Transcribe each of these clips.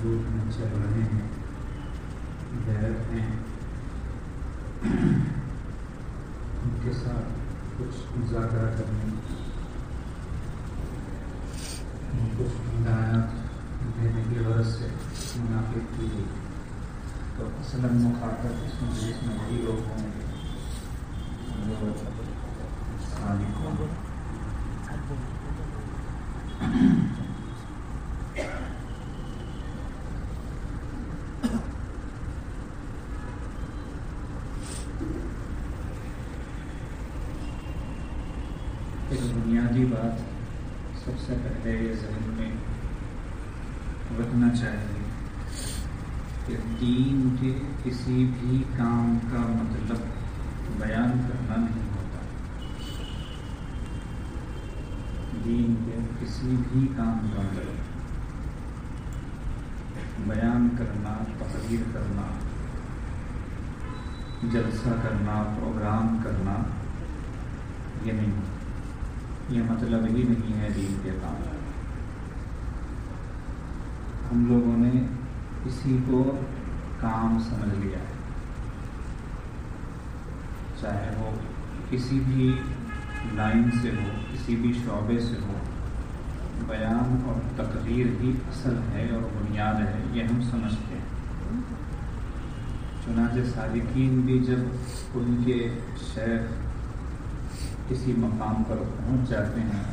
Route میں چل رہے ہیں، غیر ہیں، ان کے ساتھ کچھ مذاکرہ کرنے، کچھ ہدایات دینے کی غرض سے منعقد کی گئی، تو اصلاً مخاطب اس مجلس میں وہی لوگ ہوں گے جو صادق ہوں۔ ایک بنیادی بات سب سے پہلے یہ ذہن میں رکھنا چاہیے کہ دین کے کسی بھی کام کا مطلب بیان کرنا نہیں ہوتا۔ دین کے کسی بھی کام کا مطلب بیان کرنا، تقریر کرنا، جلسہ کرنا، پروگرام کرنا، یہ نہیں ہوتا۔ یہ مطلب ہی نہیں ہے دین کے کام۔ ہم لوگوں نے اسی کو کام سمجھ لیا ہے، چاہے وہ کسی بھی لائن سے ہو، کسی بھی شعبے سے ہو، بیان اور تقریر ہی اصل ہے اور بنیاد ہے، یہ ہم سمجھتے ہیں۔ چنانچہ سالکین بھی جب ان کے شیخ کسی مقام پر پہنچ جاتے ہیں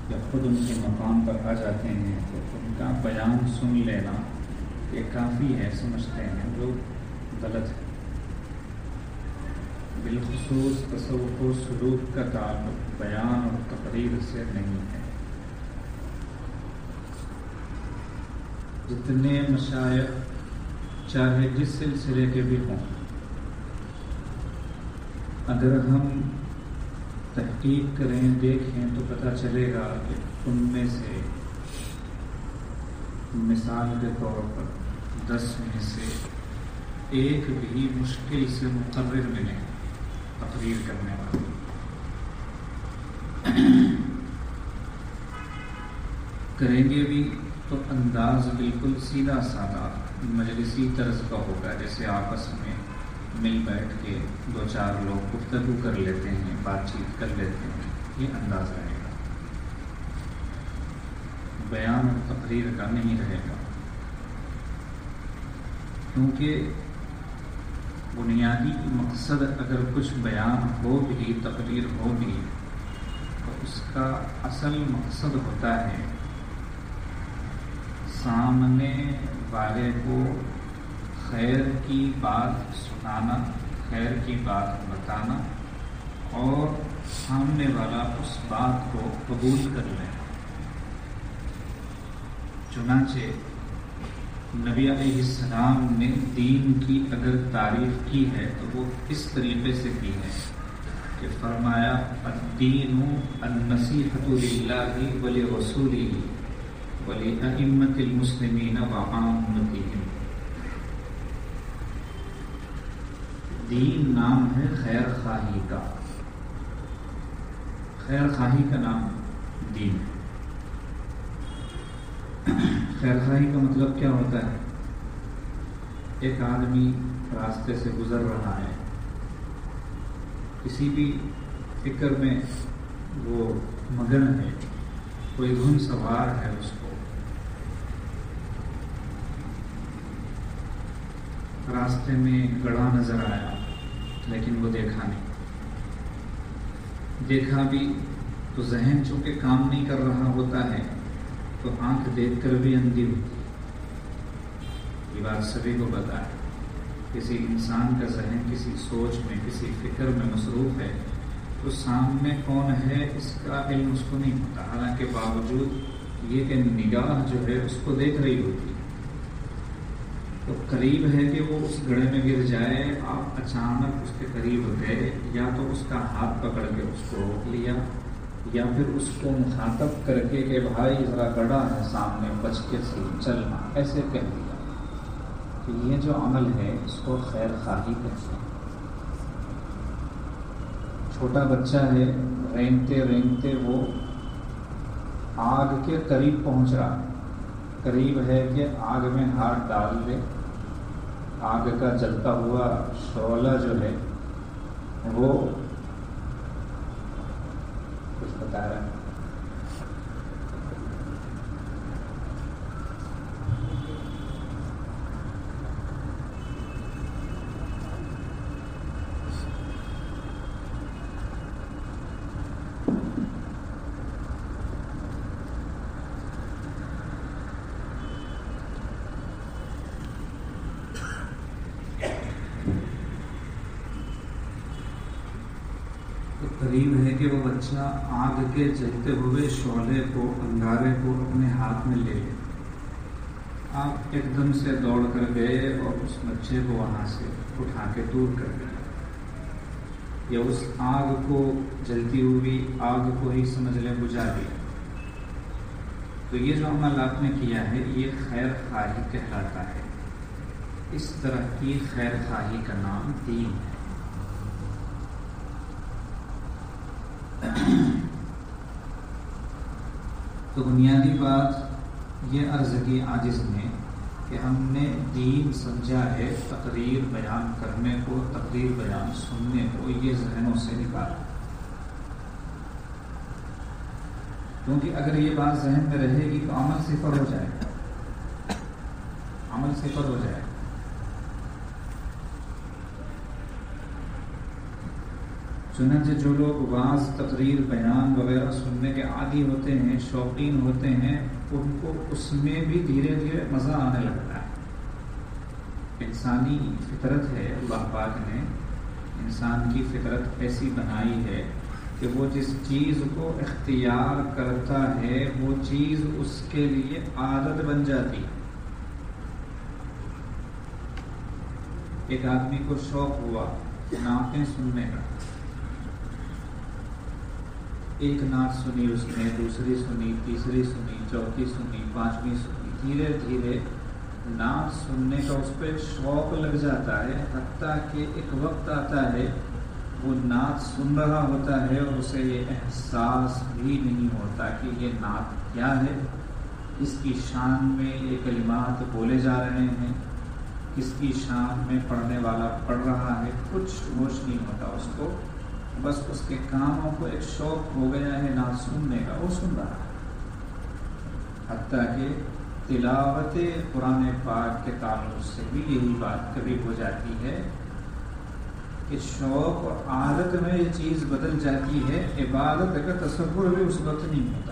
یا خود ان کے مقام پر آ جاتے ہیں تو ان کا بیان سن لینا یہ کافی ہے، سمجھتے ہیں، جو غلط ہے۔ بالخصوص تصوف و سلوک کا تعلق بیان اور تقریر سے نہیں ہے۔ جتنے مشائخ چاہے جس سلسلے کے بھی ہوں، اگر ہم تحقیق کریں، دیکھیں تو پتہ چلے گا کہ ان میں سے مثال کے طور پر 10 میں سے ایک بھی مشکل سے مقرر ملے تقریر کرنے والے۔ کریں گے بھی تو انداز بالکل سیدھا سادہ مجلسی طرز کا ہوگا، جیسے آپس میں مل بیٹھ کے 2-4 لوگ گفتگو کر لیتے ہیں، بات چیت کر لیتے ہیں، یہ انداز رہے گا، بیان اور تقریر کا نہیں رہے گا۔ کیونکہ بنیادی مقصد اگر کچھ بیان ہو بھی، تقریر ہو بھی، تو اس کا اصل مقصد ہوتا ہے سامنے والے کو خیر کی بات سنانا، خیر کی بات بتانا، اور سامنے والا اس بات کو قبول کر لے۔ چنانچہ نبی علیہ السلام نے دین کی اگر تعریف کی ہے تو وہ اس طریقے سے کی ہے کہ فرمایا الدین النصیحۃ للہ ولرسولہ ولأئمۃ المسلمین وعامتہم۔ دین نام ہے خیر خواہی کا، خیر خواہی کا نام دین ہے۔ خیر خواہی کا مطلب کیا ہوتا ہے؟ ایک آدمی راستے سے گزر رہا ہے، کسی بھی فکر میں وہ مگن ہے، کوئی گھن سوار ہے، اس کو راستے میں گڑھا نظر آیا لیکن وہ دیکھا نہیں، دیکھا بھی تو ذہن چونکہ کام نہیں کر رہا ہوتا ہے تو آنکھ دیکھ کر بھی اندھی ہوتی ہے۔ یہ بات سبھی کو پتہ ہے۔ کسی انسان کا ذہن کسی سوچ میں، کسی فکر میں مصروف ہے تو سامنے کون ہے اس کا علم اس کو نہیں ہوتا، حالانکہ باوجود یہ کہ نگاہ جو ہے اس کو دیکھ رہی ہوتی ہے۔ تو قریب ہے کہ وہ اس گڑھے میں گر جائے، آپ اچانک اس کے قریب گئے، یا تو اس کا ہاتھ پکڑ کے اس کو روک لیا، یا پھر اس کو مخاطب کر کے کہ بھائی ذرا گڑھا ہے سامنے، بچ کے چلنا، ایسے کہہ دیا۔ کہ یہ جو عمل ہے اس کو خیر خواہی کہتے ہیں۔ چھوٹا بچہ ہے، رینگتے رینگتے وہ آگ کے قریب پہنچ رہا ہے، قریب ہے کہ آگ میں ہاتھ ڈال دے، آگ کا جلتا ہوا شعلہ جو ہے وہ کچھ بتا رہا ہے. قریب ہے کہ وہ بچہ آگ کے جلتے ہوئے شعلے کو، انگارے کو اپنے ہاتھ میں لے لے. آپ ایک دم سے دوڑ کر گئے اور اس بچے کو وہاں سے اٹھا کے دور کر دیا، یا اس آگ کو، جلتی ہوئی آگ کو ہی سمجھ لیں بجھا دیا. تو یہ جو عمل آپ نے کیا ہے یہ خیر خواہی کہلاتا ہے. اس طرح کی خیر خواہی کا نام دین ہے. تو بنیادی بات یہ عرض کی عاجز نے کہ ہم نے دین سمجھا ہے تقریر بیان کرنے کو، تقریر بیان سننے کو، یہ ذہنوں سے نکالا. کیونکہ اگر یہ بات ذہن میں رہے گی تو عمل صفر ہو جائے گا، عمل صفر ہو جائے گا. چنانچہ جو لوگ وعظ، تقریر، بیان وغیرہ سننے کے عادی ہوتے ہیں، شوقین ہوتے ہیں، ان کو اس میں بھی دھیرے دھیرے مزہ آنے لگتا ہے. انسانی فطرت ہے، اللہ پاک نے انسان کی فطرت ایسی بنائی ہے کہ وہ جس چیز کو اختیار کرتا ہے وہ چیز اس کے لیے عادت بن جاتی ہے. ایک آدمی کو شوق ہوا نعتیں سننے کا، ایک نعت سنی اس نے، دوسری سنی، تیسری سنی، چوتھی سنی، پانچویں سنی، دھیرے دھیرے نعت سننے کا اس پہ شوق لگ جاتا ہے، حتیٰ کہ ایک وقت آتا ہے وہ نعت سن رہا ہوتا ہے اور اسے یہ احساس بھی نہیں ہوتا کہ یہ نعت کیا ہے، اس کی شان میں یہ کلمات بولے جا رہے ہیں، کس کی شان میں پڑھنے والا پڑھ رہا ہے، کچھ ہوش نہیں ہوتا اس کو. بس اس کے کاموں کو ایک شوق ہو گیا ہے نعت سننے کا، وہ سن رہا ہے. حتیٰ کہ تلاوت قرآن پاک کے تعلق سے بھی یہی بات کبھی ہو جاتی ہے کہ شوق اور عادت میں یہ چیز بدل جاتی ہے، عبادت کا تصور بھی اس وقت نہیں ہوتا.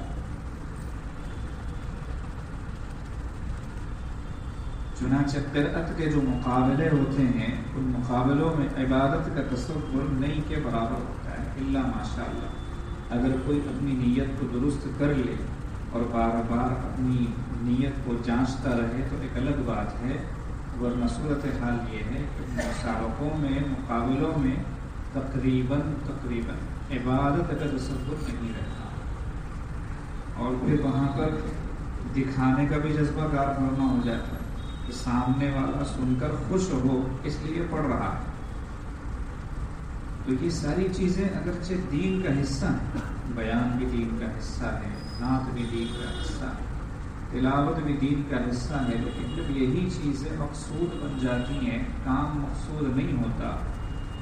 چنانچہ قرأت کے جو مقابلے ہوتے ہیں ان مقابلوں میں عبادت کا تصور نہیں کے برابر ہوتا ہے، الا ماشاء اللہ. اگر کوئی اپنی نیت کو درست کر لے اور بار بار اپنی نیت کو جانچتا رہے تو ایک الگ بات ہے، ورنہ صورت حال یہ ہے کہ مسابقوں میں، مقابلوں میں تقریباً عبادت کا تصور نہیں رہتا، اور پھر وہاں پر دکھانے کا بھی جذبہ کارنامہ ہو جاتا ہے کہ سامنے والا سن کر خوش ہو اس لیے پڑھ رہا ہے. تو یہ ساری چیزیں اگرچہ دین کا حصہ ہیں، بیان بھی دین کا حصہ ہے، نعت بھی دین کا حصہ ہے، تلاوت بھی دین کا حصہ ہے، لیکن جب یہی چیزیں مقصود بن جاتی ہیں، کام مقصود نہیں ہوتا،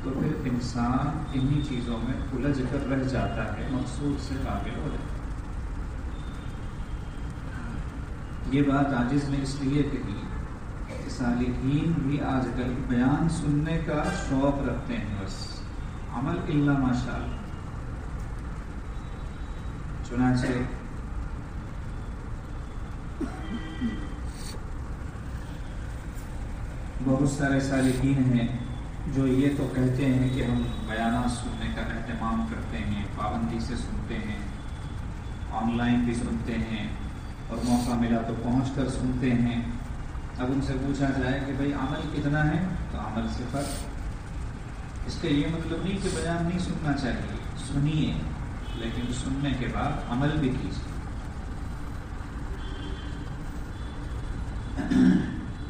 تو پھر انسان انہی چیزوں میں الجھ کر رہ جاتا ہے، مقصود سے غافل ہو جاتا ہے. یہ بات عاجز نے اس لیے کہی کہ صالحین بھی آج کل بیان سننے کا شوق رکھتے ہیں، بس عمل الا ماشاء اللہ. چنانچہ بہت سارے صالحین ہیں جو یہ تو کہتے ہیں کہ ہم بیانات سننے کا اہتمام کرتے ہیں، پابندی سے سنتے ہیں، آن لائن بھی سنتے ہیں، اور موقع ملا تو پہنچ کر سنتے ہیں. اب ان سے پوچھا جائے کہ بھئی عمل کتنا ہے تو عمل صفر. اس کا یہ مطلب نہیں کہ بیان نہیں سننا چاہیے، سنیے، لیکن سننے کے بعد عمل بھی کیجیے.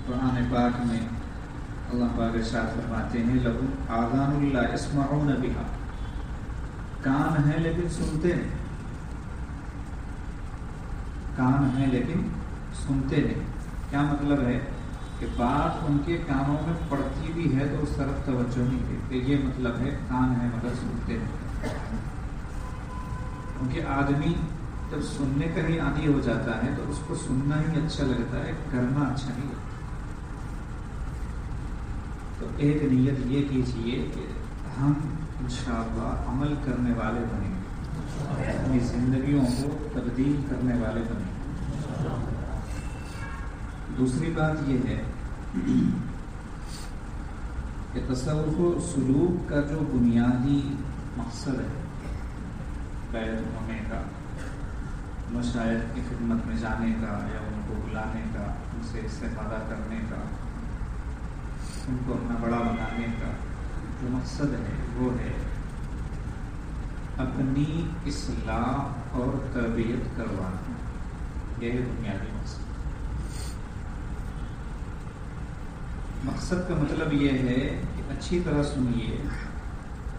قرآن پاک میں اللہ پاک ارشاد فرماتے ہیں لَهُمْ آذَانٌ لَا يَسْمَعُونَ بِهَا، کان ہیں لیکن سنتے ہیں، کان ہیں لیکن سنتے نہیں. کیا مطلب ہے کہ بات ان کے کانوں میں پڑتی بھی ہے تو اس طرف توجہ نہیں دیتے. یہ مطلب ہے کان ہے مگر سنتے نہیں. کیونکہ آدمی جب سننے کا ہی عادی ہو جاتا ہے تو اس کو سننا ہی اچھا لگتا ہے, کرنا اچھا نہیں لگتا. تو ایک نیت یہ کیجیے کہ ہم انشاءاللہ عمل کرنے والے بنیں گے, اپنی زندگیوں کو تبدیل کرنے والے بنیں گے. دوسری بات یہ ہے کہ تصوف و سلوک کا جو بنیادی مقصد ہے بیعت ہونے کا, مشائخ کی خدمت میں جانے کا یا ان کو بلانے کا, ان سے استفادہ کرنے کا, ان کو اپنا بڑا بنانے کا جو مقصد ہے وہ ہے اپنی اصلاح اور تربیت کروانا. یہ ہے بنیادی مقصد. مقصد کا مطلب یہ ہے کہ اچھی طرح سنیے,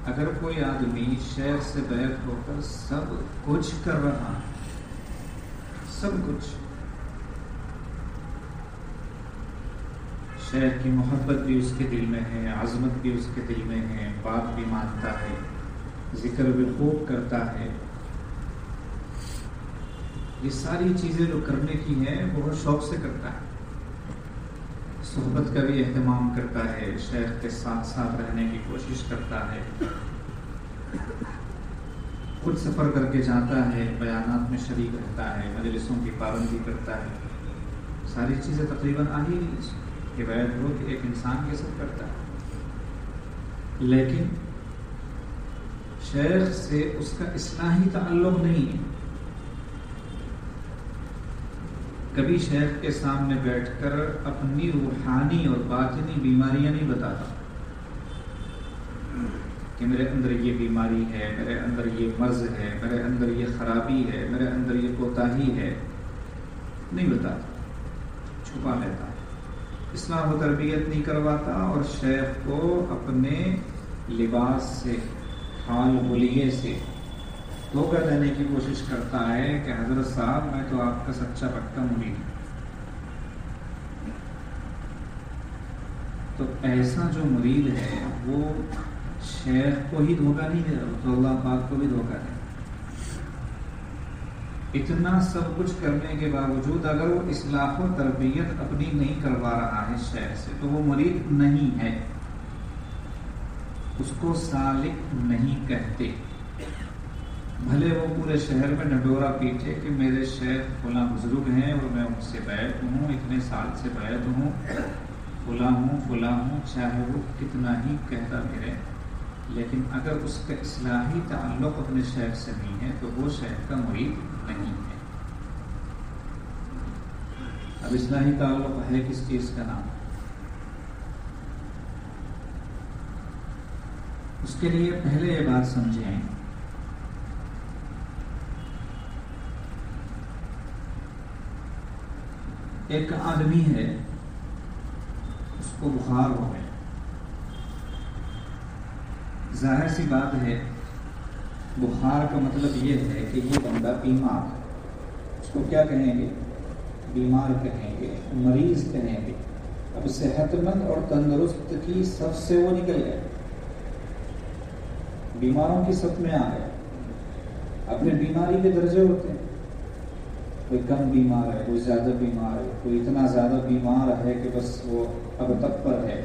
اگر کوئی آدمی شیخ سے بیعت ہو کر سب کچھ کر رہا ہے, سب کچھ, شیخ کی محبت بھی اس کے دل میں ہے, عظمت بھی اس کے دل میں ہے, بات بھی مانتا ہے, ذکر بھی خوب کرتا ہے, یہ ساری چیزیں جو کرنے کی ہیں بہت شوق سے کرتا ہے, صحبت کا بھی اہتمام کرتا ہے, شیخ کے ساتھ ساتھ رہنے کی کوشش کرتا ہے, خود سفر کر کے جاتا ہے, بیانات میں شریک رہتا ہے, مجلسوں کی پابندی کرتا ہے. ساری چیزیں تقریباً آ ہی نہیں کہ بیعت ہو کہ ایک انسان یہ سب کرتا ہے. لیکن شیخ سے اس کا اصلاحی تعلق نہیں ہے. کبھی شیخ کے سامنے بیٹھ کر اپنی روحانی اور باطنی بیماریاں نہیں بتاتا کہ میرے اندر یہ بیماری ہے, میرے اندر یہ مرض ہے, میرے اندر یہ خرابی ہے, میرے اندر یہ کوتاہی ہے, نہیں بتاتا, چھپا لیتا. اصلاح و تربیت نہیں کرواتا اور شیخ کو اپنے لباس سے, حال حلیے سے دھوکہ دینے کی کوشش کرتا ہے کہ حضرت صاحب میں تو آپ کا سچا پکا مرید ہوں. تو ایسا جو مرید ہے وہ شیخ کو ہی دھوکہ نہیں دے رہا, تو اللہ پاک کو بھی دھوکہ دے. اتنا سب کچھ کرنے کے باوجود اگر وہ اصلاح و تربیت اپنی نہیں کروا رہا ہے شیخ سے تو وہ مرید نہیں ہے, اس کو سالک نہیں کہتے. بھلے وہ پورے شہر میں ڈھڈورا پیٹے کہ میرے شیخ فلاں بزرگ ہیں اور میں ان سے بیعت ہوں, اتنے سال سے بیعت ہوں, فلاں ہوں, چاہے وہ کتنا ہی کہتا پھرے, لیکن اگر اس کا اصلاحی تعلق اپنے شیخ سے نہیں ہے تو وہ شیخ کا مرید نہیں ہے. اب اصلاحی تعلق ہے کس چیز کا نام؟ اس کے لیے پہلے یہ بات سمجھیں ایک آدمی ہے, اس کو بخار ہو گیا. ظاہر سی بات ہے بخار کا مطلب یہ ہے کہ یہ بندہ بیمار ہے. اس کو کیا کہیں گے؟ بیمار کہیں گے, مریض کہیں گے. اب صحت مند اور تندرست کی صف سے وہ نکل گئے, بیماروں کی صف میں آ گئے. اپنے بیماری کے درجے ہوتے ہیں, کوئی کم بیمار ہے, کوئی زیادہ بیمار ہے, کوئی اتنا زیادہ بیمار ہے کہ بس وہ اب تک پر ہے.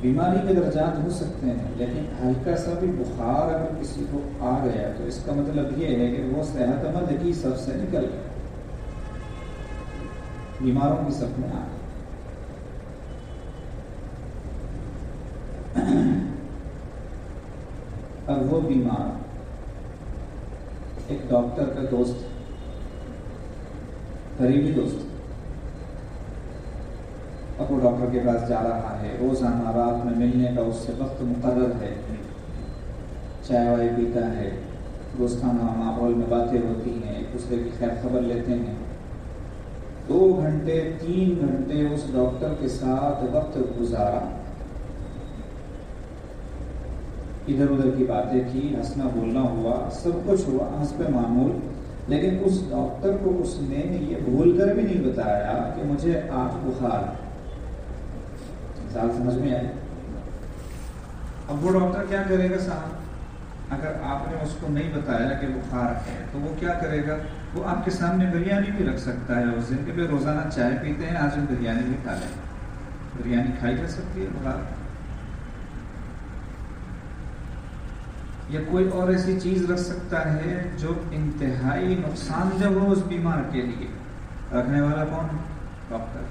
بیماری کے درجات ہو سکتے ہیں, لیکن ہلکا سا بھی بخار اگر کسی کو آ گیا تو اس کا مطلب یہ ہے کہ وہ صحت مند کی صف سے نکل گیا, بیماروں کی صف میں آ گیا. اب وہ بیمار ایک ڈاکٹر کا دوست, قریبی دوست, اب وہ ڈاکٹر کے پاس جا رہا ہے, روزانہ رات میں ملنے کا اس سے وقت مقرر ہے, چائے وائے پیتا ہے, دوستانہ ماحول میں باتیں ہوتی ہیں, ایک دوسرے کی خیر خبر لیتے ہیں. 2 گھنٹے 3 گھنٹے اس ڈاکٹر کے ساتھ وقت گزارا, ادھر ادھر کی باتیں کی, ہنسنا بولنا ہوا, سب کچھ ہوا حسب معمول. لیکن اس ڈاکٹر کو اس نے یہ بھول کر بھی نہیں بتایا کہ مجھے آج بخار ہے. مثال سمجھ میں آئی؟ اب وہ ڈاکٹر کیا کرے گا صاحب؟ اگر آپ نے اس کو نہیں بتایا کہ بخار ہے تو وہ کیا کرے گا؟ وہ آپ کے سامنے بریانی بھی رکھ سکتا ہے اس دن کہ روزانہ چائے پیتے ہیں، آج ہم بریانی بھی کھا لیں. بریانی کھائی جا سکتی ہے بخار، یا کوئی اور ایسی چیز رکھ سکتا ہے جو انتہائی نقصان دہ ہو اس بیمار کے لیے. رکھنے والا کون؟ ڈاکٹر.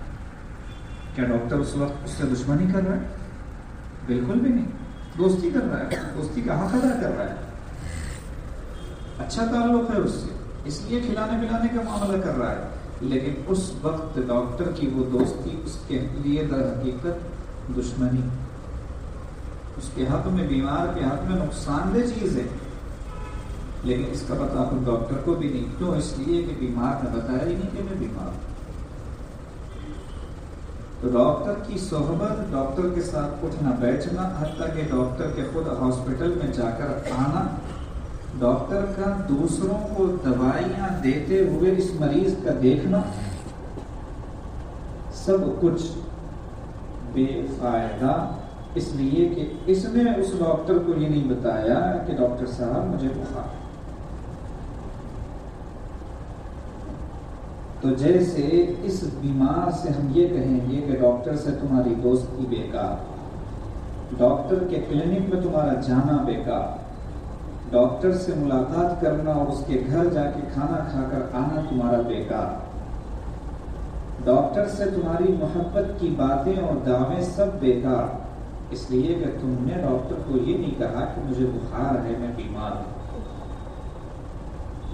کیا ڈاکٹر اس وقت اس سے دشمنی کر رہا ہے؟ بالکل بھی نہیں، دوستی کر رہا ہے، دوستی کا حق ادا کر رہا ہے. اچھا تعلق ہے اس سے، اس لیے کھلانے پلانے کا معاملہ کر رہا ہے. لیکن اس وقت ڈاکٹر کی وہ دوستی اس کے لیے در حقیقت دشمنی، اس کے حق میں، بیمار کے حق میں نقصان دہ چیز ہے. لیکن اس کا پتہ آپ ڈاکٹر کو بھی نہیں. کیوں؟ اس لیے کہ بیمار نے بتایا ہی نہیں کہ میں بیمار ہوں. تو ڈاکٹر کی صحبت، ڈاکٹر کے ساتھ اٹھنا بیٹھنا، حتیٰ کہ ڈاکٹر کے خود ہاسپٹل میں جا کر آنا، ڈاکٹر کا دوسروں کو دوائیاں دیتے ہوئے اس مریض کا دیکھنا، سب کچھ بے فائدہ. اس لیے کہ اس نے اس ڈاکٹر کو یہ نہیں بتایا کہ ڈاکٹر صاحب مجھے بخار. تو جیسے اس بیمار سے ہم یہ کہیں گے کہ ڈاکٹر سے تمہاری دوستی بیکار، ڈاکٹر کے کلینک میں تمہارا جانا بیکار، ڈاکٹر سے ملاقات کرنا اور اس کے گھر جا کے کھانا کھا کر آنا تمہارا بیکار، ڈاکٹر سے تمہاری محبت کی باتیں اور دعویں سب بیکار. اس لیے کہ تم نے ڈاکٹر کو یہ نہیں کہا کہ مجھے بخار ہے، میں بیمار ہوں.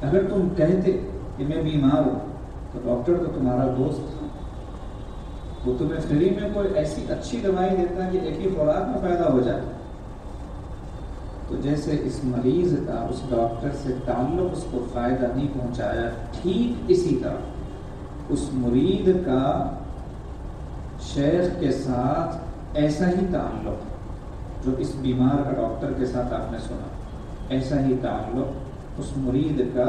اگر تم کہتے کہ میں بیمار ہوں تو ڈاکٹر تو تمہارا دوست تھا، وہ تمہیں فری میں کوئی ایسی اچھی دوائی دیتا کہ ایک ہی خوراک میں فائدہ ہو جائے. تو جیسے اس مریض کا اس ڈاکٹر سے تعلق اس کو فائدہ نہیں پہنچایا، ٹھیک اسی طرح اس مرید کا شیخ کے ساتھ ایسا ہی تعلق جو اس بیمار کا ڈاکٹر کے ساتھ آپ نے سنا، ایسا ہی تعلق اس مرید کا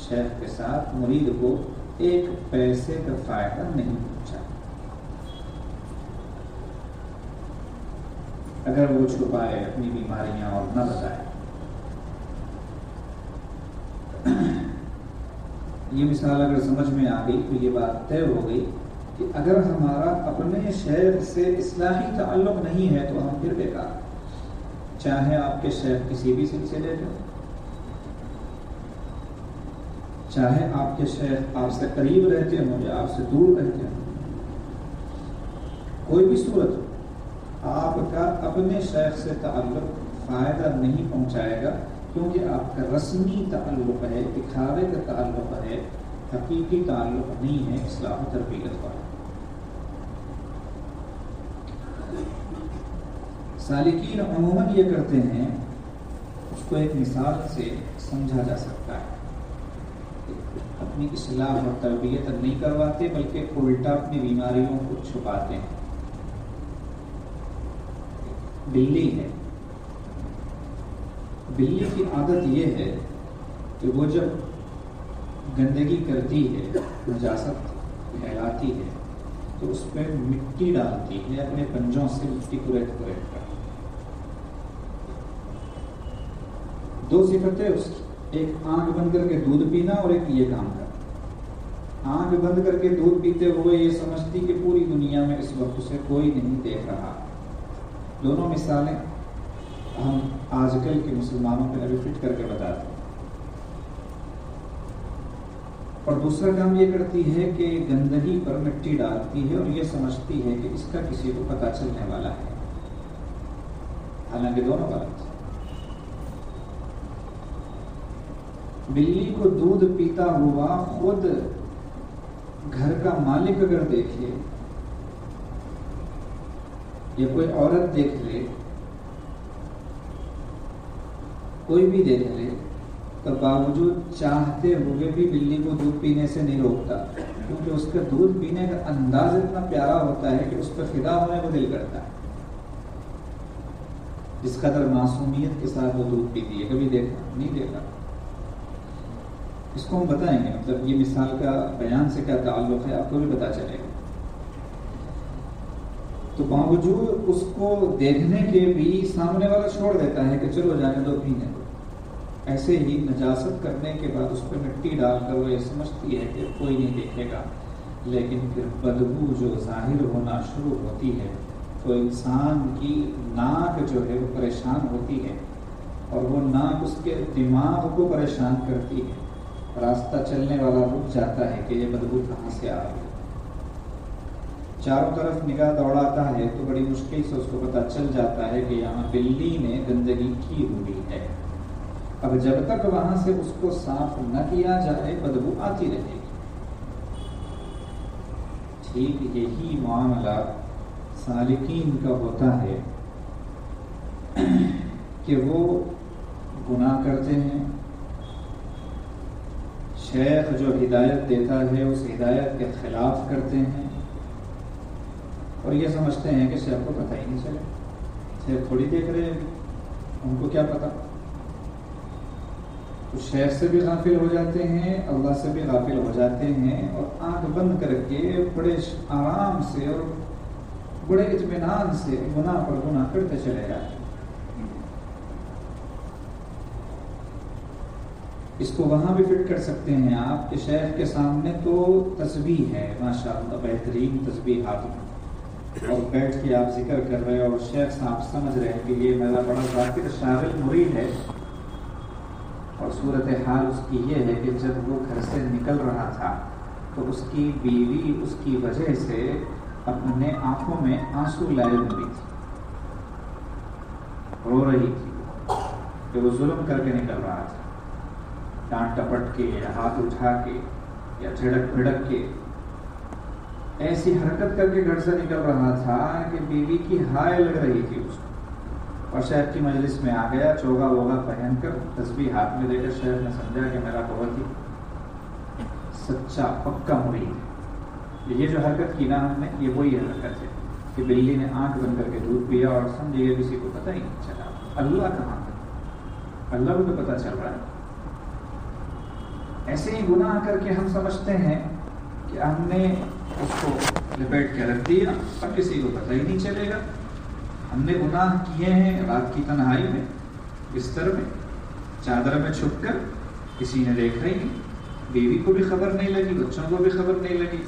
شیخ کے ساتھ مرید کو ایک پیسے کا فائدہ نہیں پہنچا. اگر وہ چھپائے اپنی بیماریاں اور نہ بتائے. یہ مثال اگر سمجھ میں آ گئی تو یہ بات طے ہو گئی کہ اگر ہمارا اپنے شیخ سے اصلاحی تعلق نہیں ہے تو ہم پھر بیکار. چاہے آپ کے شیخ کسی بھی سلسلے میں، چاہے آپ کے شیخ آپ سے قریب رہتے ہوں یا آپ سے دور رہتے ہوں، کوئی بھی صورت آپ کا اپنے شیخ سے تعلق فائدہ نہیں پہنچائے گا، کیونکہ آپ کا رسمی تعلق ہے، دکھاوے کا تعلق ہے، حقیقی تعلق نہیں ہے اصلاح و تربیت والا. سالکین عموماً یہ کرتے ہیں، اس کو ایک مثال سے سمجھا جا سکتا ہے. اپنی اصلاح اور تربیت نہیں کرواتے بلکہ الٹا اپنی بیماریوں کو چھپاتے ہیں. بلی ہے، بلی کی عادت یہ ہے کہ وہ جب گندگی کرتی ہے، نجاست پھیلاتی ہے، تو اس پہ مٹی ڈالتی ہے، اپنے پنجوں سے مٹی کوریٹ کوریٹ کر. دو صفتیں اس کی، ایک آنکھ بند کر کے دودھ پینا اور ایک یہ کام کرنا. آنکھ بند کر کے دودھ پیتے ہوئے یہ سمجھتی کہ پوری دنیا میں اس وقت اسے کوئی نہیں دیکھ رہا. دونوں مثالیں ہم آج کل کے مسلمانوں پہ ابھی فٹ کر کے بتاتے ہیں. اور دوسرا کام یہ کرتی ہے کہ گندگی پر مٹی ڈالتی ہے اور یہ سمجھتی ہے کہ اس کا کسی کو پتہ چلنے والا ہے، حالانکہ دونوں غلط. بلی کو دودھ پیتا ہوا خود گھر کا مالک اگر دیکھے یا کوئی عورت دیکھ لے، کوئی بھی دیکھ لے، تو باوجود چاہتے ہوئے بھی بلی کو دودھ پینے سے نہیں روکتا، کیونکہ اس کا دودھ پینے کا انداز اتنا پیارا ہوتا ہے کہ اس پر فدا ہونے کو دل کرتا ہے. جس قدر معصومیت کے ساتھ وہ دودھ پیتی ہے، کبھی دیکھا نہیں دیکھا. اس کو ہم بتائیں گے، مطلب یہ مثال کا بیان سے کیا تعلق ہے آپ کو بھی پتہ چلے گا۔ تو باوجود اس کو دیکھنے کے بھی سامنے والا چھوڑ دیتا ہے کہ چلو جانے دو، پینے دو۔ ایسے ہی نجاست کرنے کے بعد اس پہ مٹی ڈال کر وہ یہ سمجھتی ہے کہ کوئی نہیں دیکھے گا، لیکن پھر بدبو جو ظاہر ہونا شروع ہوتی ہے تو انسان کی ناک جو ہے وہ پریشان ہوتی ہے، اور وہ ناک اس کے دماغ کو پریشان کرتی ہے۔ راستہ چلنے والا رک جاتا ہے کہ یہ بدبو کہاں سے آ رہی ہے۔ چاروں طرف نگاہ دوڑاتا ہے تو بڑی مشکل سے اس کو پتہ چل جاتا ہے کہ یہاں بلی نے گندگی کی ہوئی ہے۔ اب جب تک وہاں سے اس کو صاف نہ کیا جائے بدبو آتی رہے گی۔ ٹھیک یہی معاملہ سالکین کا ہوتا ہے کہ وہ گناہ کرتے ہیں، شیخ جو ہدایت دیتا ہے اس ہدایت کے خلاف کرتے ہیں، اور یہ سمجھتے ہیں کہ شیخ کو پتہ ہی نہیں چلے، شیخ تھوڑی دیکھ رہے ہیں، ان کو کیا پتہ۔ تو شیخ سے بھی غافل ہو جاتے ہیں، اللہ سے بھی غافل ہو جاتے ہیں، اور آنکھ بند کر کے بڑے آرام سے اور بڑے اطمینان سے گناہ پر گناہ کرتے چلے جاتے ہیں۔ اس کو وہاں بھی فٹ کر سکتے ہیں آپ کہ شیخ کے سامنے تو تسبیح ہے، ماشاءاللہ بہترین تسبیح ہاتھ میں، اور بیٹھ کے آپ ذکر کر رہے ہیں، اور شیخ صاحب سمجھ رہے ہیں کہ یہ میرا بڑا ذاکر شاغل مرید ہے، اور صورتحال اس کی یہ ہے کہ جب وہ گھر سے نکل رہا تھا تو اس کی بیوی اس کی وجہ سے اپنے آنکھوں میں آنسو لائے ہوئی تھی، رو رہی تھی کہ وہ ظلم کر کے نکل رہا تھا، ڈانٹ ٹپٹ کے یا ہاتھ اٹھا کے یا جھڑک بھڑک کے ایسی حرکت کر کے گھر سے نکل رہا تھا کہ بیوی کی ہائے لگ رہی تھی اس کو، اور شیخ کی مجلس میں آ گیا چوگا ووگا پہن کر تسبیح ہاتھ میں دے کر شیخ نے سمجھا کہ میرا بہت ہی سچا پکا مرید ہے۔ یہ جو حرکت کی نا ہم نے، یہ وہی حرکت ہے کہ بلی نے آنکھ بند کر کے دودھ پیا اور سمجھے کہ کسی کو پتہ ہی نہیں چلا۔ اللہ کہاں ہے؟ اللہ کو تو پتہ چل رہا ہے۔ ایسے ہی گناہ کر کے ہم سمجھتے ہیں کہ ہم نے اس کو لپیٹ کے رکھ دیا اور کسی کو پتہ ہی نہیں چلے گا۔ ہم نے گناہ کیے ہیں رات کی تنہائی میں، بستر میں، چادر میں چھپ کر، کسی نے دیکھا ہی نہیں، بیوی کو بھی خبر نہیں لگی، بچوں کو بھی خبر نہیں لگی،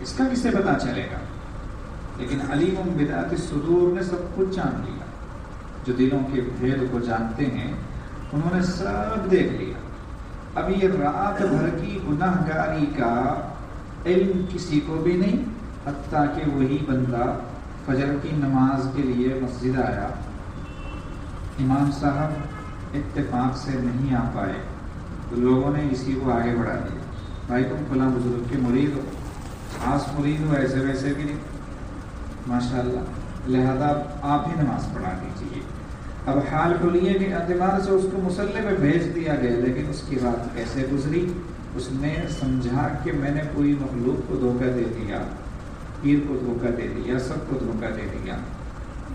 اس کا کسے پتہ چلے گا؟ لیکن علیم بذات الصدور نے سب کچھ جان لیا، جو دلوں کے بھید کو جانتے ہیں انہوں نے سب دیکھ لیا۔ اب یہ رات بھر کی گناہ گاری کا علم کسی کو بھی نہیں، حتیٰ کہ وہی بندہ فجر کی نماز کے لیے مسجد آیا، امام صاحب اتفاق سے نہیں آ پائے تو لوگوں نے اسی کو آگے بڑھا دیا، بھائی تم فلاں بزرگ کے مرید ہو، خاص مرید ہو، ایسے ویسے بھی نہیں، ماشاءاللہ، لہذا آپ ہی نماز پڑھا دیجیے۔ اب حال کو لیے کہ اعتبار سے اس کو مصلی پہ بھیج دیا گیا، لیکن اس کی رات کیسے گزری؟ اس نے سمجھا کہ میں نے پوری مخلوق کو دھوکہ دے دیا، پیر کو دھوکہ دے دیا، سب کو دھوکہ دے دیا،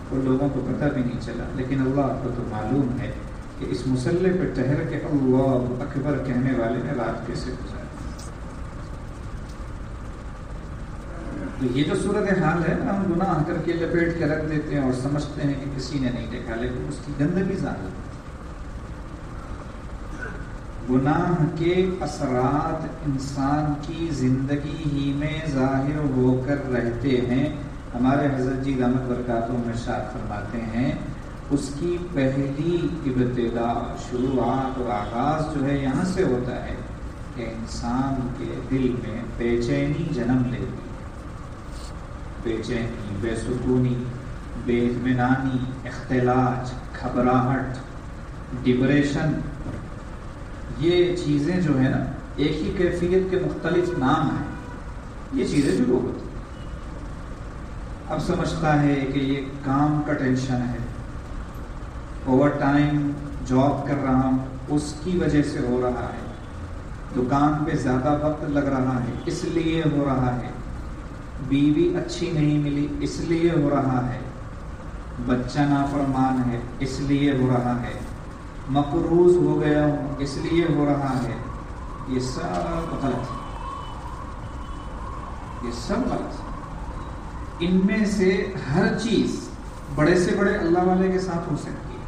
اور لوگوں کو پتہ بھی نہیں چلا۔ لیکن اللہ کو تو معلوم ہے کہ اس مصلی پہ ٹہر کے اللہ اکبر کہنے والے نے رات کیسے گزاری۔ تو یہ جو صورتحال ہے ہم گناہ کر کے لپیٹ کے رکھ دیتے ہیں اور سمجھتے ہیں کہ کسی نے نہیں دیکھا، لیکن اس کی گندگی ظاہر ہے۔ گناہ کے اثرات انسان کی زندگی ہی میں ظاہر ہو کر رہتے ہیں۔ ہمارے حضرت جی دامت برکاتہ میں ارشاد فرماتے ہیں اس کی پہلی ابتدا، شروعات اور آغاز جو ہے یہاں سے ہوتا ہے کہ انسان کے دل میں بے چینی جنم لیتی ہے، بے چینی، بے سکونی، بے اطمینانی، اختلاج، گھبراہٹ، ڈپریشن، یہ چیزیں جو ہے نا ایک ہی کیفیت کے مختلف نام ہیں، یہ چیزیں شروع ہوتی ہیں۔ اب سمجھتا ہے کہ یہ کام کا ٹینشن ہے، اوور ٹائم جاب کر رہا ہوں اس کی وجہ سے ہو رہا ہے، دکان پہ زیادہ وقت لگ رہا ہے اس لیے ہو رہا ہے، بیوی اچھی نہیں ملی اس لیے ہو رہا ہے، بچہ نافرمان ہے اس لیے ہو رہا ہے، مقروض ہو گیا ہوں اس لیے ہو رہا ہے، یہ سب غلط ہے، یہ سب غلط ہے۔ ان میں سے ہر چیز بڑے سے بڑے اللہ والے کے ساتھ ہو سکتی ہے۔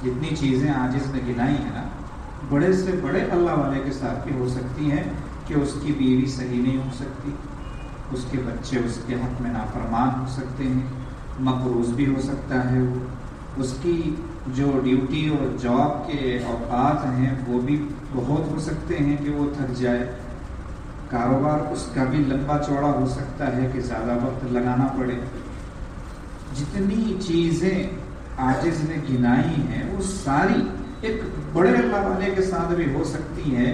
جتنی چیزیں عاجز نے گنائی ہیں نا، بڑے سے بڑے اللہ والے کے ساتھ بھی ہو سکتی ہیں کہ اس کی بیوی صحیح نہیں ہو سکتی، اس کے بچے اس کے حق میں نافرمان ہو سکتے ہیں، مقروض بھی ہو سکتا ہے، وہ اس کی جو ڈیوٹی اور جاب کے اوقات ہیں وہ بھی بہت ہو سکتے ہیں کہ وہ تھک جائے، کاروبار اس کا بھی لمبا چوڑا ہو سکتا ہے کہ زیادہ وقت لگانا پڑے۔ جتنی چیزیں عاجز نے گنائی ہیں وہ ساری ایک بڑے اللہ والے کے ساتھ بھی ہو سکتی ہیں۔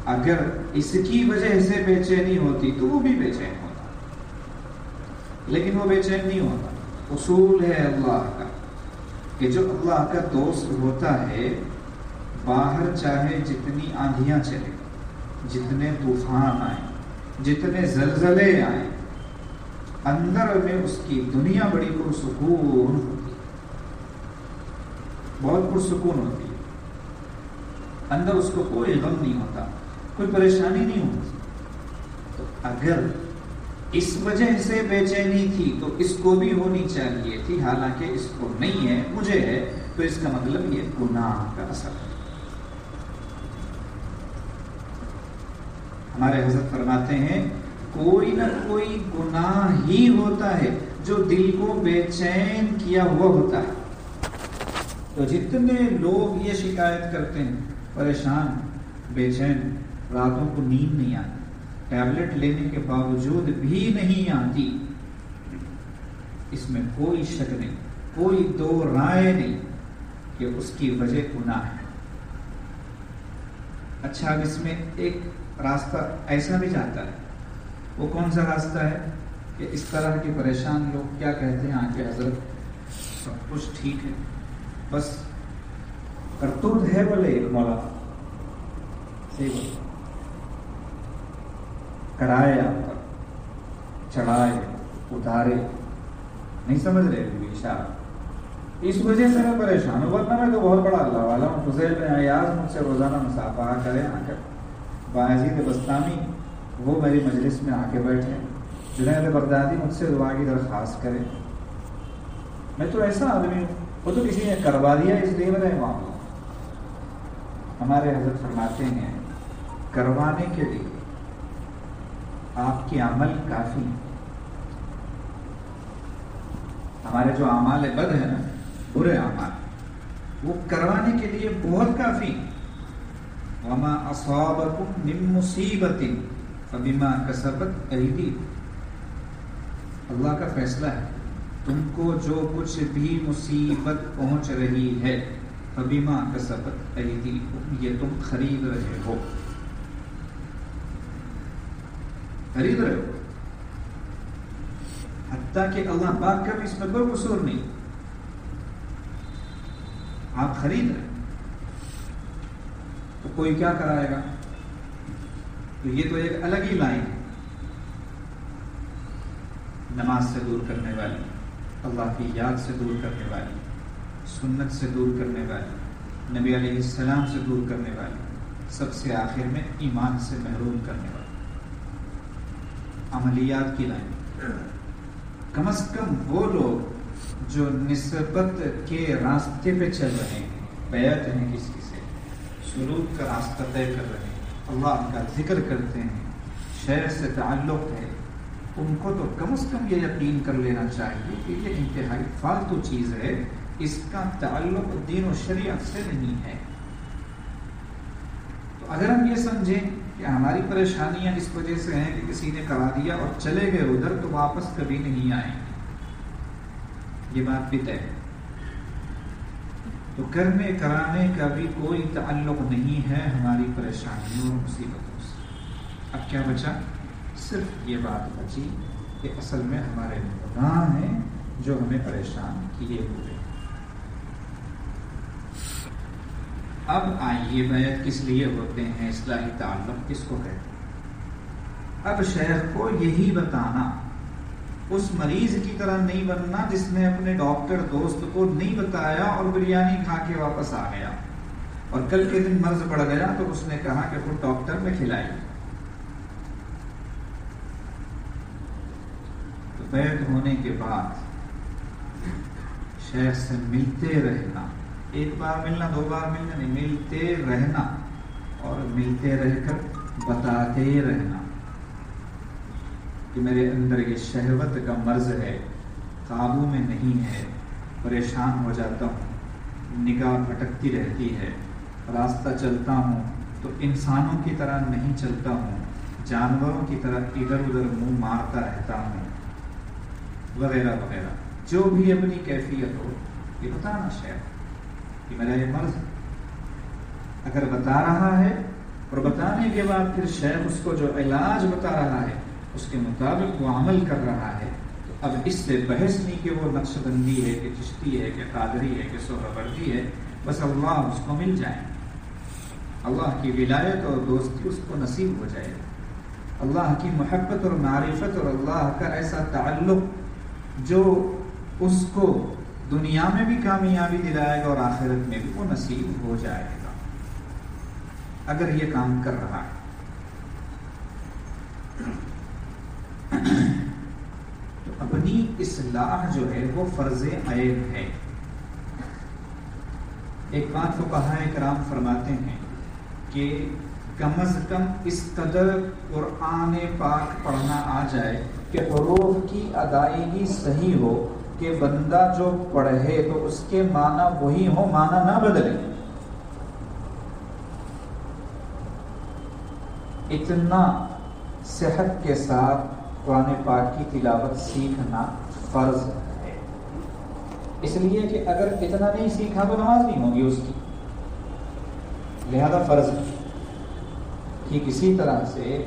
اگر اس کی وجہ سے بے چینی ہوتی تو وہ بھی بے چین ہوتا، لیکن وہ بے چین نہیں ہوتا۔ اصول ہے اللہ کا کہ جو اللہ کا دوست ہوتا ہے، باہر چاہے جتنی آندھیاں چلے، جتنے طوفان آئیں، جتنے زلزلے آئیں، اندر میں اس کی دنیا بڑی پرسکون ہوتی ہے، بہت پرسکون ہوتی ہے۔ اندر اس کو کوئی غم نہیں ہوتا، کوئی پریشانی نہیں ہوتی۔ تو اگر اس وجہ سے بے چینی تھی تو اس کو بھی ہونی چاہیے تھی، حالانکہ اس کو نہیں ہے، مجھے ہے، تو اس کا مطلب یہ گناہ کا اثر ہے۔ ہمارے حضرت فرماتے ہیں کوئی نہ کوئی گناہ ہی ہوتا ہے جو دل کو بے چین کیا ہوا ہوتا ہے۔ تو جتنے لوگ یہ شکایت کرتے ہیں پریشان، بے چین، راتوں کو نیند نہیں آتی، ٹیبلٹ لینے کے باوجود بھی نہیں آتی، اس میں کوئی شک نہیں، کوئی دو رائے نہیں کہ اس کی وجہ گناہ ہے۔ اچھا، اب اس میں ایک راستہ ایسا بھی جاتا ہے، وہ کون سا راستہ ہے کہ اس طرح کے پریشان لوگ کیا کہتے ہیں کہ حضرت سب کچھ ٹھیک ہے، بس کرتوت ہے بولے مولا صحیح کرائے، آپ کا چڑھائے اتارے، نہیں سمجھ رہے اشارہ، اس وجہ سے میں پریشان ہوں، ورنہ میں تو بہت بڑا اللہ والا ہوں۔ فضیل بن عیاض مجھ سے روزانہ مصافحہ کرے آ کر، باعزید بستامی وہ میری مجلس میں آ کے بیٹھے، جنید بغدادی مجھ سے دعا کی درخواست کرے، میں تو ایسا آدمی ہوں، وہ تو کسی نے کروا دیا اس لیے میرا معاملہ۔ ہمارے حضرت فرماتے ہیں کروانے کے لیے آپ کی عمل کافی ہے۔ ہمارے جو اعمال بد ہیں نا، برے اعمال، وہ کروانے کے لیے بہت کافی۔ وما اصابکم من مصیبت فبما کسبت ایدیکم، اللہ کا فیصلہ ہے، تم کو جو کچھ بھی مصیبت پہنچ رہی ہے فبما کسبت ایدیکم، یہ تم خرید رہے ہو، خرید رہے ہو، حتیٰ کہ اللہ پاک کا بھی اس میں کوئی قصور نہیں، آپ خرید رہے، تو کوئی کیا کرائے گا؟ تو یہ تو ایک الگ ہی لائن ہے، نماز سے دور کرنے والی، اللہ کی یاد سے دور کرنے والی، سنت سے دور کرنے والی، نبی علیہ السلام سے دور کرنے والی، سب سے آخر میں ایمان سے محروم کرنے والی، عملیات کی لائن۔ کم از کم وہ لوگ جو نسبت کے راستے پہ چل رہے ہیں، بیعت ہیں کسی سے، سلوک کا راستہ طے کر رہے ہیں، اللہ کا ذکر کرتے ہیں، شہر سے تعلق ہے، ان کو تو کم از کم یہ یقین کر لینا چاہیے کہ یہ انتہائی فالتو چیز ہے، اس کا تعلق دین و شریعت سے نہیں ہے۔ تو اگر ہم یہ سمجھیں کہ ہماری پریشانیاں اس وجہ سے ہیں کہ کسی نے کرا دیا اور چلے گئے ادھر، تو واپس کبھی نہیں آئیں گے، یہ بات بھی طے ہے۔ تو کرنے کرانے کا بھی کوئی تعلق نہیں ہے ہماری پریشانیوں اور مصیبتوں سے۔ اب کیا بچا؟ صرف یہ بات بچی کہ اصل میں ہمارے گناہ ہیں جو ہمیں پریشان کیے ہوئے۔ اب آئیے، بیعت کس لیے ہوتے ہیں، اصلاحی تعلق کس کو کہتے ہیں؟ اب شیخ کو یہی بتانا، اس مریض کی طرح نہیں بننا جس نے اپنے ڈاکٹر دوست کو نہیں بتایا اور بریانی کھا کے واپس آ گیا اور کل کے دن مرض بڑھ گیا تو اس نے کہا کہ خود ڈاکٹر میں کھلائی. تو بیعت ہونے کے بعد شیخ سے ملتے رہنا، ایک بار ملنا، دو بار ملنا نہیں، ملتے رہنا اور ملتے رہ کر بتاتے رہنا کہ میرے اندر یہ شہوت کا مرض ہے، قابو میں نہیں ہے، پریشان ہو جاتا ہوں، نگاہ بھٹکتی رہتی ہے، راستہ چلتا ہوں تو انسانوں کی طرح نہیں چلتا ہوں، جانوروں کی طرح ادھر ادھر منہ مارتا رہتا ہوں، وغیرہ وغیرہ. جو بھی اپنی کیفیت ہو یہ بتانا شیخ کہ میرا یہ مرض ہے. اگر بتا رہا ہے اور بتانے کے بعد پھر شیخ اس کو جو علاج بتا رہا ہے اس کے مطابق وہ عمل کر رہا ہے، تو اب اس سے بحث نہیں کہ وہ نقش بندی ہے کہ چشتی ہے کہ قادری ہے کہ سہروردی ہے. بس اللہ اس کو مل جائے، اللہ کی ولایت اور دوستی اس کو نصیب ہو جائے، اللہ کی محبت اور معرفت اور اللہ کا ایسا تعلق جو اس کو دنیا میں بھی کامیابی دلائے گا اور آخرت میں بھی وہ نصیب ہو جائے گا اگر یہ کام کر رہا ہے. تو اپنی اصلاح جو ہے وہ فرض عین ہے. ایک بات فقہاء کرام فرماتے ہیں کہ کم از کم اس قدر قرآن پاک پڑھنا آ جائے کہ حروف کی ادائیگی صحیح ہو کہ بندہ جو پڑھے تو اس کے معنی وہی ہو، معنی نہ بدلے. اتنا صحت کے ساتھ قرآن پاک کی تلاوت سیکھنا فرض ہے. اس لیے کہ اگر اتنا نہیں سیکھا تو نماز نہیں ہوگی اس کی، لہذا فرض ہے. کہ کسی طرح سے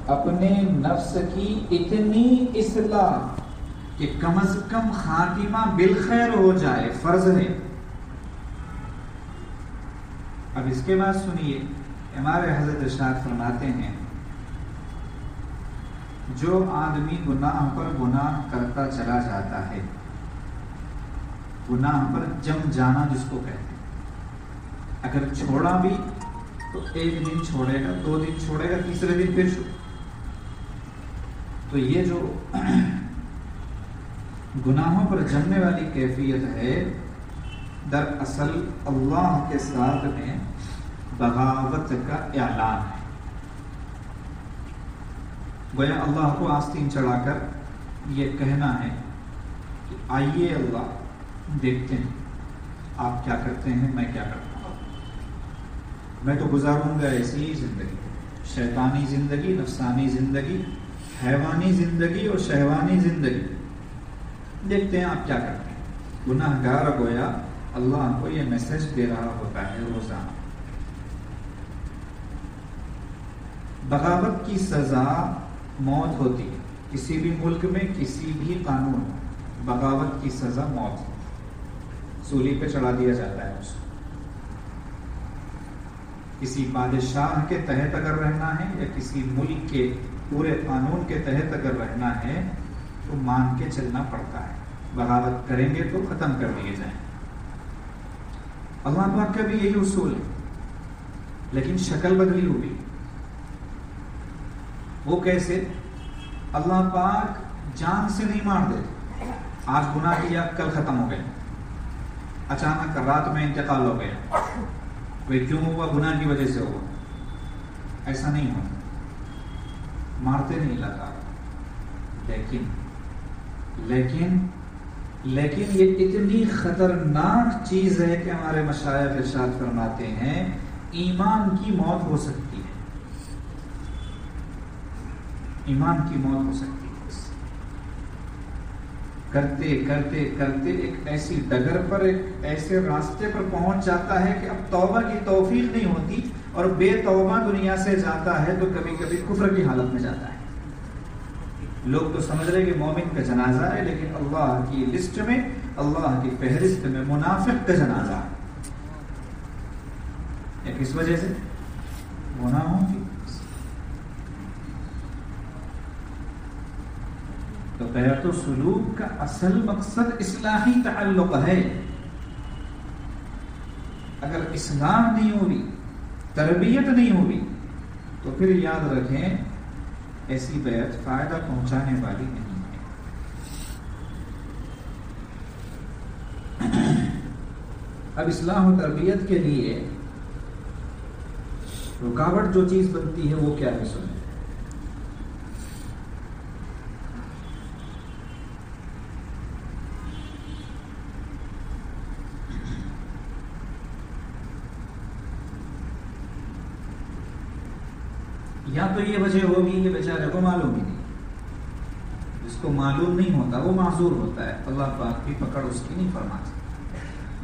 اپنے نفس کی اتنی اصلاح کہ کم از کم خاتمہ بالخیر ہو جائے، فرض ہے. اب اس کے بعد سنیے، ہمارے حضرت ارشاد فرماتے ہیں جو آدمی گناہ پر گناہ کرتا چلا جاتا ہے، گناہ پر جم جانا جس کو کہتے ہیں، اگر چھوڑا بھی تو ایک دن چھوڑے گا، دو دن چھوڑے گا، تیسرے دن پھر تو یہ جو گناہوں پر جمنے والی کیفیت ہے دراصل اللہ کے ساتھ میں بغاوت کا اعلان ہے. گویا اللہ کو آستین چڑھا کر یہ کہنا ہے کہ آئیے اللہ دیکھتے ہیں آپ کیا کرتے ہیں، میں کیا کرتا ہوں. میں تو گزاروں گا ایسی ہی زندگی، شیطانی زندگی، نفسانی زندگی، حیوانی زندگی اور شہوانی زندگی، دیکھتے ہیں آپ کیا کرتے ہیں. گناہ گار گویا اللہ کو یہ میسج دے رہا ہوتا ہے روزانہ. بغاوت کی سزا موت ہوتی ہے. کسی بھی ملک میں کسی بھی قانون میں بغاوت کی سزا موت ہے، سولی پہ چڑھا دیا جاتا ہے. اس کو کسی بادشاہ کے تحت اگر رہنا ہے یا کسی ملک کے پورے قانون کے تحت اگر رہنا ہے تو مان کے چلنا پڑتا ہے. بغاوت کریں گے تو ختم کر دیے جائیں. اللہ پاک کا بھی یہی اصول ہے، لیکن شکل بدلی ہوئی. وہ کیسے؟ اللہ پاک جان سے نہیں مار دیتے. آج گناہ کیا کل ختم ہو گئے، اچانک رات میں انتقال ہو گیا. وہ کیوں ہوا؟ گناہ کی وجہ سے ہوا. ایسا نہیں ہوتا، مارتے نہیں لگا. لیکن یہ اتنی خطرناک چیز ہے کہ ہمارے مشائخ ارشاد فرماتے ہیں ایمان کی موت ہو سکتی ہے. ایمان کی موت ہو سکتی ہے. کرتے کرتے کرتے ایک ایسی ڈگر پر، ایک ایسے راستے پر پہنچ جاتا ہے کہ اب توبہ کی توفیق نہیں ہوتی اور بے توبہ دنیا سے جاتا ہے تو کبھی کبھی کفر کی حالت میں جاتا ہے. لوگ تو سمجھ رہے کہ مومن کا جنازہ ہے، لیکن اللہ کی لسٹ میں، اللہ کی فہرست میں منافق کا جنازہ ہے. کس وجہ سے؟ گناہوں کی. تو بیعت و سلوک کا اصل مقصد اصلاحی تعلق ہے. اگر اصلاح نہیں ہوگی، تربیت نہیں ہوگی، تو پھر یاد رکھیں ایسی بیعت فائدہ پہنچانے والی نہیں ہے۔ اب اصلاح و تربیت کے لیے رکاوٹ جو چیز بنتی ہے وہ کیا ہے سنیں۔ یا تو یہ وجہ ہوگی کہ بیچارے کو معلوم ہی نہیں، جس کو معلوم نہیں ہوتا وہ معذور ہوتا ہے، اللہ پاک بھی پکڑ اس کی نہیں فرماتی۔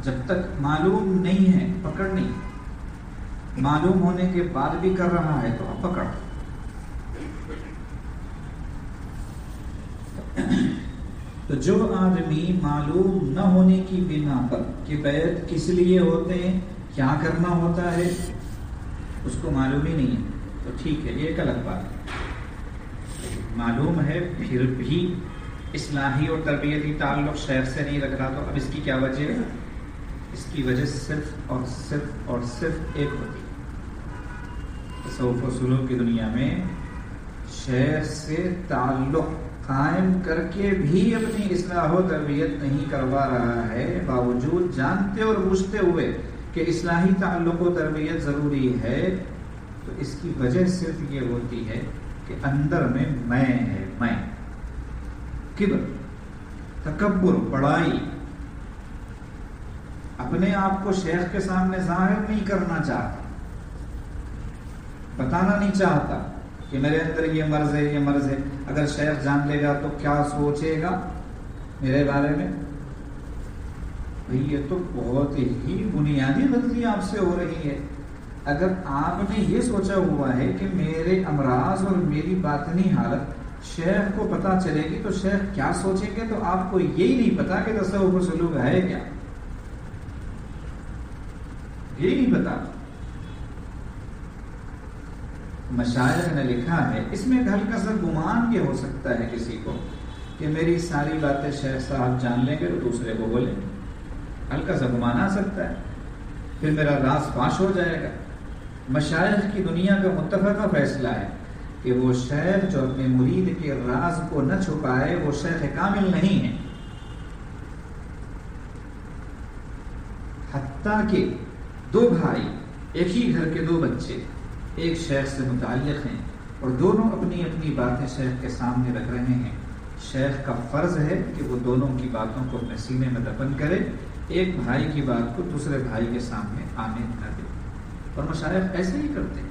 جب تک معلوم نہیں ہے پکڑ نہیں، معلوم ہونے کے بعد بھی کر رہا ہے تو اب پکڑ۔ تو جو آدمی معلوم نہ ہونے کی بنا پر کہ بیعت کس لیے ہوتے ہیں، کیا کرنا ہوتا ہے، اس کو معلوم ہی نہیں ہے تو ٹھیک ہے، یہ ایک الگ بات ہے۔ معلوم ہے پھر بھی اصلاحی اور تربیتی تعلق شیخ سے نہیں رکھ رہا، تو اب اس کی کیا وجہ ہے؟ اس کی وجہ صرف اور صرف اور صرف ایک ہوتی ہے، تصوف و سلوک کی دنیا میں شیخ سے تعلق قائم کر کے بھی اپنی اصلاح و تربیت نہیں کروا رہا ہے، باوجود جانتے اور بوجھتے ہوئے کہ اصلاحی تعلق و تربیت ضروری ہے، تو اس کی وجہ صرف یہ ہوتی ہے کہ اندر میں ہے، میں، کبر، تکبر، بڑائی، اپنے آپ کو شیخ کے سامنے ظاہر نہیں کرنا چاہتا، بتانا نہیں چاہتا کہ میرے اندر یہ مرض ہے، یہ مرض ہے۔ اگر شیخ جان لے گا تو کیا سوچے گا میرے بارے میں؟ بھئی یہ تو بہت ہی بنیادی غلطی آپ سے ہو رہی ہے۔ اگر آپ نے یہ سوچا ہوا ہے کہ میرے امراض اور میری باطنی حالت شیخ کو پتہ چلے گی تو شیخ کیا سوچیں گے، تو آپ کو یہی نہیں پتا کہ تصوف و سلوک ہے کیا، یہی نہیں پتا۔ مشائخ نے لکھا ہے، اس میں ہلکا سا گمان یہ ہو سکتا ہے کسی کو کہ میری ساری باتیں شیخ صاحب جان لیں گے تو دوسرے کو بولیں گے، ہلکا سا گمان آ سکتا ہے، پھر میرا راز فاش ہو جائے گا۔ مشائخ کی دنیا کا متفقہ فیصلہ ہے کہ وہ شیخ جو اپنے مرید کے راز کو نہ چھپائے وہ شیخ کامل نہیں ہے، حتیٰ کہ دو بھائی، ایک ہی گھر کے دو بچے ایک شیخ سے متعلق ہیں اور دونوں اپنی اپنی باتیں شیخ کے سامنے رکھ رہے ہیں، شیخ کا فرض ہے کہ وہ دونوں کی باتوں کو اپنے سینے میں دفن کرے، ایک بھائی کی بات کو دوسرے بھائی کے سامنے آنے نہ دے۔ اور مشائخ ایسے ہی کرتے ہیں۔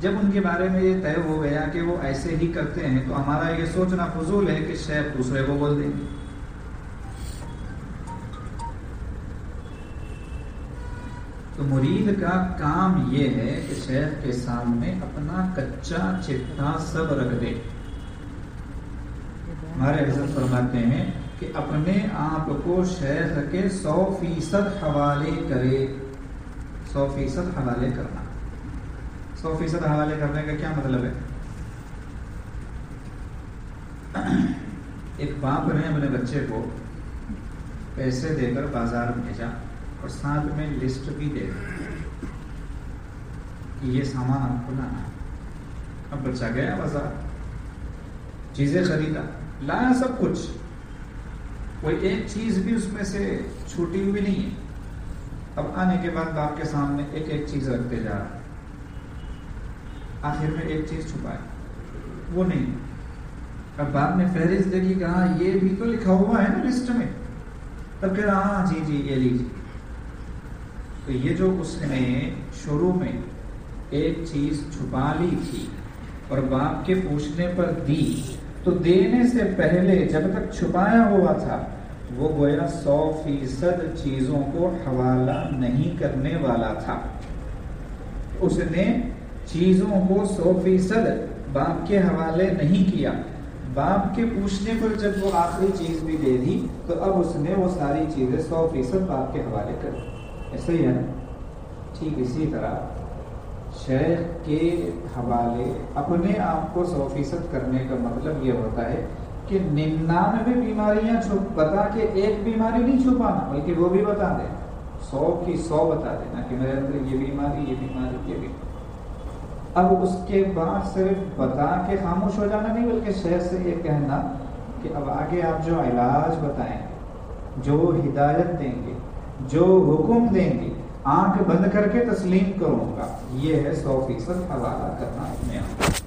جب ان کے بارے میں یہ طے ہو گیا کہ وہ ایسے ہی کرتے ہیں تو ہمارا یہ سوچنا فضول ہے کہ شیخ دوسرے کو بول دیں گے۔ تو مرید کا کام یہ ہے کہ شیخ کے سامنے اپنا کچا چٹا سب رکھ دے۔ ہمارے حضرت فرماتے ہیں کہ اپنے آپ کو شیخ کے 100% حوالے کرے۔ 100% حوالے کرنا، 100% حوالے کرنے کا کیا مطلب ہے؟ ایک باپ نے اپنے بچے کو پیسے دے کر بازار بھیجا اور ساتھ میں لسٹ بھی دے دی کہ یہ سامان آپ کو لانا ہے۔ اب بچہ گیا بازار، چیزیں خریدا، لایا سب کچھ، کوئی ایک چیز بھی اس میں سے چھوٹی ہوئی نہیں ہے۔ اب آنے کے بعد باپ کے سامنے ایک ایک چیز رکھتے جا رہا، آخر میں ایک چیز چھپائی، وہ نہیں۔ اب باپ نے فہرست دیکھی، کہا یہ بھی تو لکھا ہوا ہے نا لسٹ میں، تب کہہ رہا ہاں جی جی یہ لیجیے۔ تو یہ جو اس نے شروع میں ایک چیز چھپا لی تھی اور باپ کے پوچھنے پر دی، تو دینے سے پہلے جب تک چھپایا ہوا تھا وہ گویا 100% چیزوں کو حوالہ نہیں کرنے والا تھا۔ اس نے چیزوں کو 100% باپ کے حوالے نہیں کیا۔ باپ کے پوچھنے پر جب وہ آخری چیز بھی دے دی تو اب اس نے وہ ساری چیزیں 100% باپ کے حوالے کر دی۔ ایسا ہی ہے، ٹھیک اسی طرح شیخ کے حوالے اپنے آپ کو 100% کرنے کا مطلب یہ ہوتا ہے کہ 99 بیماریاں بتا کے ایک بیماری نہیں چھپانا، بلکہ وہ بھی بتا دیں 100 کی 100 بتا دینا کہ میرے اندر یہ بیماری یہ بیماری یہ بیماری. اب اس کے بعد صرف بتا کے خاموش ہو جانا نہیں، بلکہ شیخ سے یہ کہنا کہ اب آگے آپ جو علاج بتائیں گے، جو ہدایت دیں گے، جو حکم دیں گے، آنکھ بند کر کے تسلیم کروں گا. یہ ہے 100% حوالہ کرنا اپنے آپ.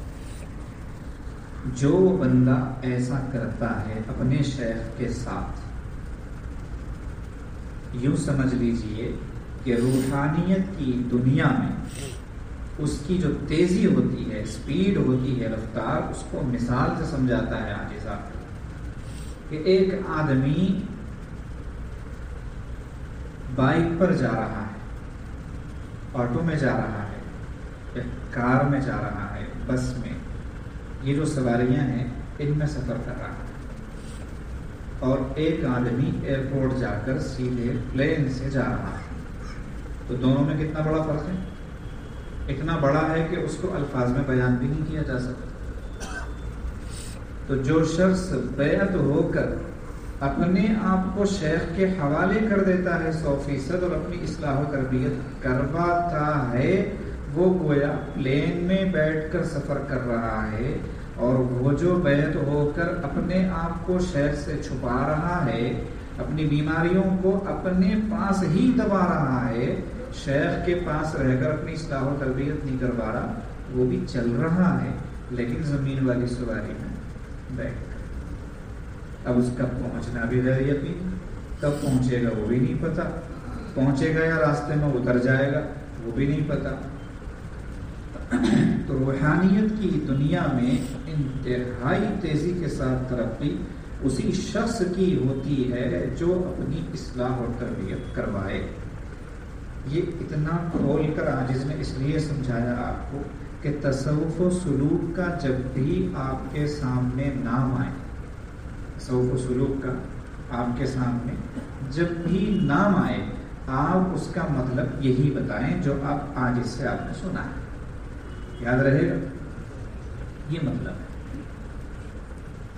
جو بندہ ایسا کرتا ہے اپنے شیخ کے ساتھ، یوں سمجھ لیجئے کہ روحانیت کی دنیا میں اس کی جو تیزی ہوتی ہے، اسپیڈ ہوتی ہے، رفتار، اس کو مثال سے سمجھاتا ہے عاجز کہ ایک آدمی بائک پر جا رہا ہے، آٹو میں جا رہا ہے، کار میں جا رہا ہے، بس میں، یہ جو سواریاں ہیں ان میں سفر کر رہا ہے، اور ایک آدمی ایئرپورٹ جا کر سیدھے پلین سے جا رہا ہے. تو دونوں میں کتنا بڑا فرق ہے؟ اتنا بڑا ہے کہ اس کو الفاظ میں بیان بھی نہیں کیا جا سکتا. تو جو شخص بیعت ہو کر اپنے آپ کو شیخ کے حوالے کر دیتا ہے 100% اور اپنی اصلاح و تربیت کرواتا ہے، وہ گویا پلین میں بیٹھ کر سفر کر رہا ہے. اور وہ جو بیعت ہو کر اپنے آپ کو شیخ سے چھپا رہا ہے، اپنی بیماریوں کو اپنے پاس ہی دبا رہا ہے، شیخ کے پاس رہ کر اپنی اصلاح و تربیت نہیں کروا رہا، وہ بھی چل رہا ہے لیکن زمین والی سواری میں بیٹھ کر. اب اس کا پہنچنا بھی غیر یقین، کب پہنچے گا وہ بھی نہیں پتا، پہنچے گا یا راستے میں اتر جائے گا وہ بھی نہیں پتا. تو روحانیت کی دنیا میں انتہائی تیزی کے ساتھ ترقی اسی شخص کی ہوتی ہے جو اپنی اصلاح اور تربیت کروائے. یہ اتنا کھول کر عاجز نے اس لیے سمجھایا آپ کو کہ تصوف و سلوک کا جب بھی آپ کے سامنے نام آئے، تصوف و سلوک کا آپ کے سامنے جب بھی نام آئے، آپ اس کا مطلب یہی بتائیں جو آپ عاجز سے آپ نے سنا ہے. یاد رہے گا یہ مطلب ہے.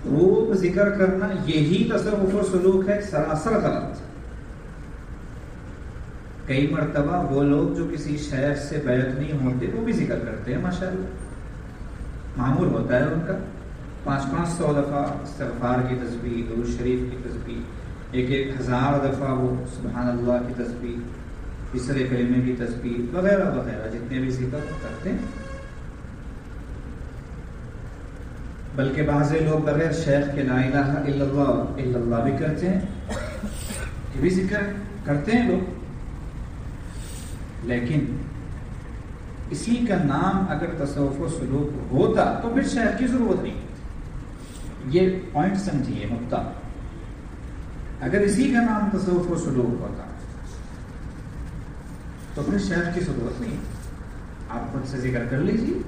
خوب ذکر کرنا یہی تصوف و سلوک ہے، سراسر غلط. کئی مرتبہ وہ لوگ جو کسی شیخ سے بیعت نہیں ہوتے وہ بھی ذکر کرتے ہیں، ماشاءاللہ معمول ہوتا ہے ان کا 500 دفعہ استغفار کی تسبیح، درود شریف کی تسبیح، 1000 دفعہ وہ سبحان اللہ کی تسبیح، تیسرے کلمے کی تسبیح وغیرہ وغیرہ جتنے بھی ذکر کرتے ہیں. بلکہ بعض لوگ بغیر شیخ کے لا الہ الا اللہ بھی کرتے ہیں، یہ بھی ذکر کرتے ہیں لوگ. لیکن اسی کا نام اگر تصوف و سلوک ہوتا تو پھر شیخ کی ضرورت نہیں ہوتی. یہ پوائنٹ سمجھیے، نقطہ. اگر اسی کا نام تصوف و سلوک ہوتا تو پھر شیخ کی ضرورت نہیں. آپ خود سے ذکر کر لیجیے،